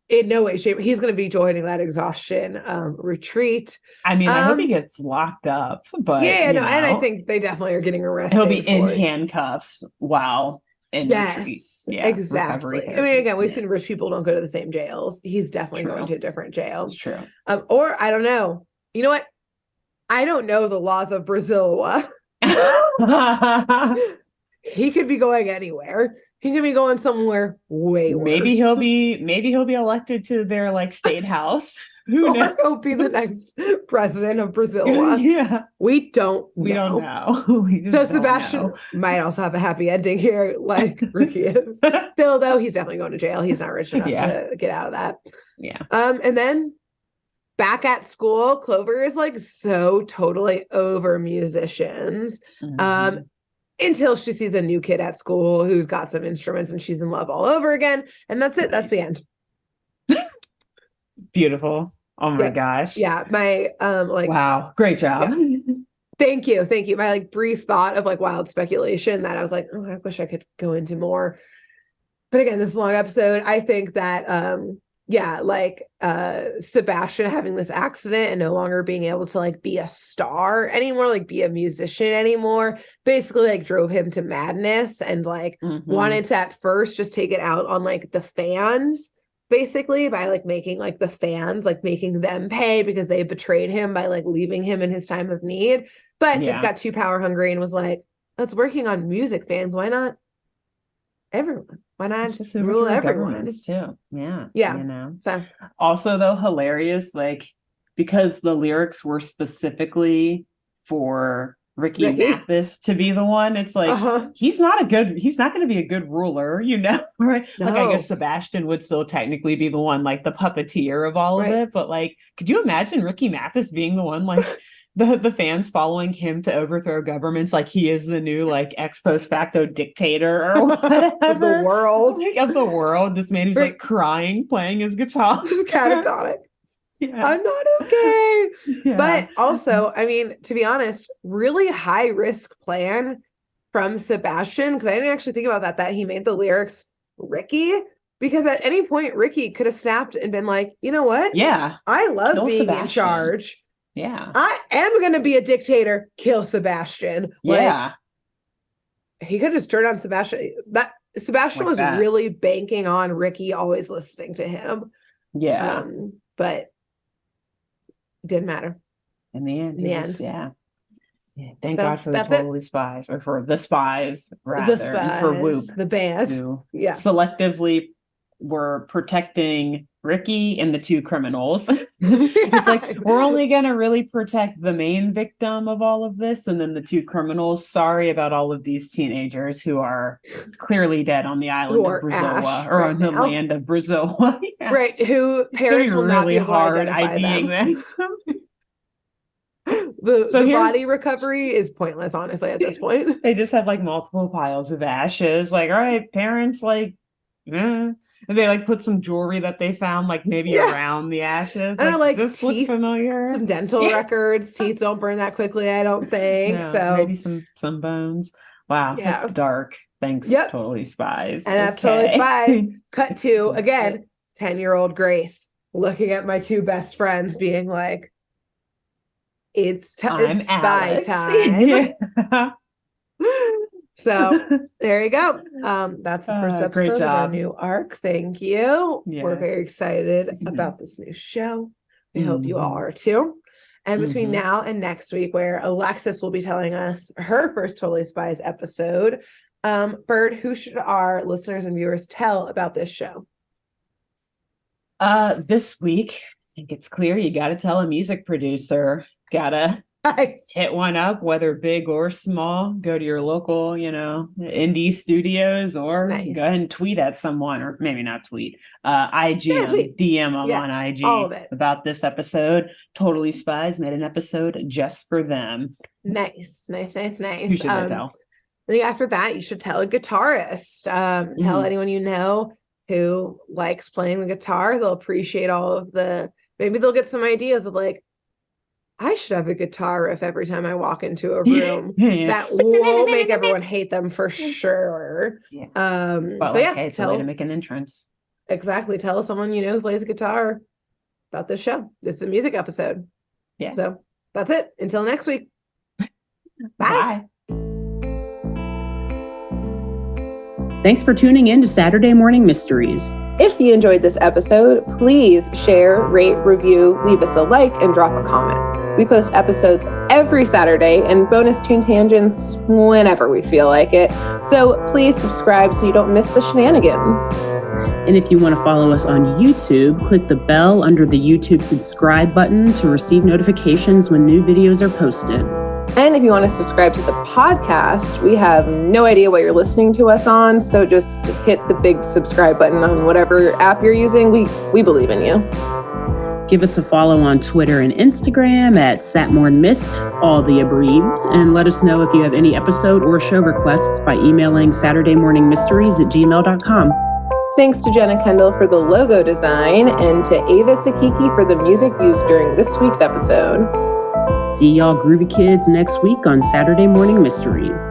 In no way, shape. He's going to be joining that exhaustion retreat. I mean, I hope he gets locked up, but and I think they definitely are getting arrested. He'll be in handcuffs while in retreat. Yeah, exactly. I mean, again, we've seen rich people don't go to the same jails. He's definitely going to a different jail. That's true. Or I don't know. You know what? I don't know the laws of Brazil. He could be going anywhere. He could be going somewhere way worse. Maybe he'll be elected to their like state house. Who knows? He'll be the next president of Brazil. Yeah. We don't know. So Sebastian might also have a happy ending here, like Ricky is. Phil, though, he's definitely going to jail. He's not rich enough to get out of that. Yeah. And then back at school, Clover is like so totally over musicians. Mm-hmm. Until she sees a new kid at school who's got some instruments and she's in love all over again. And that's it. Nice. That's the end. Beautiful. Oh my gosh. Yeah. My wow. Great job. Yeah. Thank you. Thank you. My like brief thought of like wild speculation that I was like, oh, I wish I could go into more. But again, this is a long episode. I think that Sebastian having this accident and no longer being able to like be a star anymore, like be a musician anymore, basically like drove him to madness and like wanted to at first just take it out on like the fans, basically by like making like the fans, like making them pay because they betrayed him by like leaving him in his time of need, but just got too power hungry and was like, let's working on music fans. Why not everyone? Why not just rule everyone too? Yeah. You know. So also though, hilarious, like because the lyrics were specifically for Ricky Mathis to be the one. It's like he's not going to be a good ruler, you know, right? No. Like I guess Sebastian would still technically be the one, like the puppeteer of all of it. But like, could you imagine Ricky Mathis being the one, like the fans following him to overthrow governments, like he is the new like ex post facto dictator or whatever of the world. This man who's like crying, playing his guitar. It's catatonic. I'm not okay. Yeah. But also, I mean, to be honest, really high risk plan from Sebastian, because I didn't actually think about that he made the lyrics Ricky, because at any point Ricky could have snapped and been like, you know what? Yeah. I love Kill being Sebastian. in charge. Yeah. I am going to be a dictator. Kill Sebastian. Yeah. Like, he could have turned on Sebastian. Sebastian was really banking on Ricky always listening to him. Yeah. But didn't matter. In the end. Yeah. Thank So, God for the Totally Spies, or for the Spies, rather, the Spies, and for WOOHP, the band. Who selectively were protecting Ricky and the two criminals. It's like, we're only going to really protect the main victim of all of this, and then the two criminals. Sorry about all of these teenagers who are clearly dead on the island of Brazoa, or on the land of Brazoa. Yeah. Right, who parents will not be able to identify them. The body recovery is pointless, honestly, at this point. They just have like multiple piles of ashes. Like, all right, parents, like, and they like put some jewelry that they found, like maybe around the ashes. Like, does this teeth, look familiar? Some dental records. Teeth don't burn that quickly, I don't think. No, so maybe some bones. Wow, that's dark. Thanks, Totally Spies. And that's Totally Spies. Cut to, again, 10-year-old Grace looking at my two best friends being like, it's spy time. So there you go. That's the first episode of our new arc. Thank you. Yes. We're very excited about this new show. We hope you all are too. And between now and next week, where Alexis will be telling us her first Totally Spies episode, Bird, who should our listeners and viewers tell about this show? This week, I think it's clear you got to tell a music producer. Gotta hit one up, whether big or small. Go to your local, indie studios, or go ahead and tweet at someone, or maybe not tweet. IG, DM them on IG all of it. About this episode. Totally Spies made an episode just for them. Nice. Who should I tell? I think after that, you should tell a guitarist. Tell anyone you know who likes playing the guitar. They'll appreciate all of maybe they'll get some ideas of like, I should have a guitar riff every time I walk into a room. That won't make everyone hate them for sure. Yeah. But hey, it's a way to make an entrance. Exactly. Tell someone you know who plays a guitar about this show. This is a music episode. Yeah. So that's it. Until next week. Bye. Thanks for tuning in to Saturday Morning Mysteries. If you enjoyed this episode, please share, rate, review, leave us a like, and drop a comment. We post episodes every Saturday and bonus tune tangents whenever we feel like it. So please subscribe so you don't miss the shenanigans. And if you want to follow us on YouTube, click the bell under the YouTube subscribe button to receive notifications when new videos are posted. And if you want to subscribe to the podcast, we have no idea what you're listening to us on, so just hit the big subscribe button on whatever app you're using. We believe in you. Give us a follow on Twitter and Instagram at SatmornMist, all the abreves, and let us know if you have any episode or show requests by emailing SaturdayMorningMysteries@gmail.com. Thanks to Jenna Kendall for the logo design and to Ava Sakiki for the music used during this week's episode. See y'all groovy kids next week on Saturday Morning Mysteries.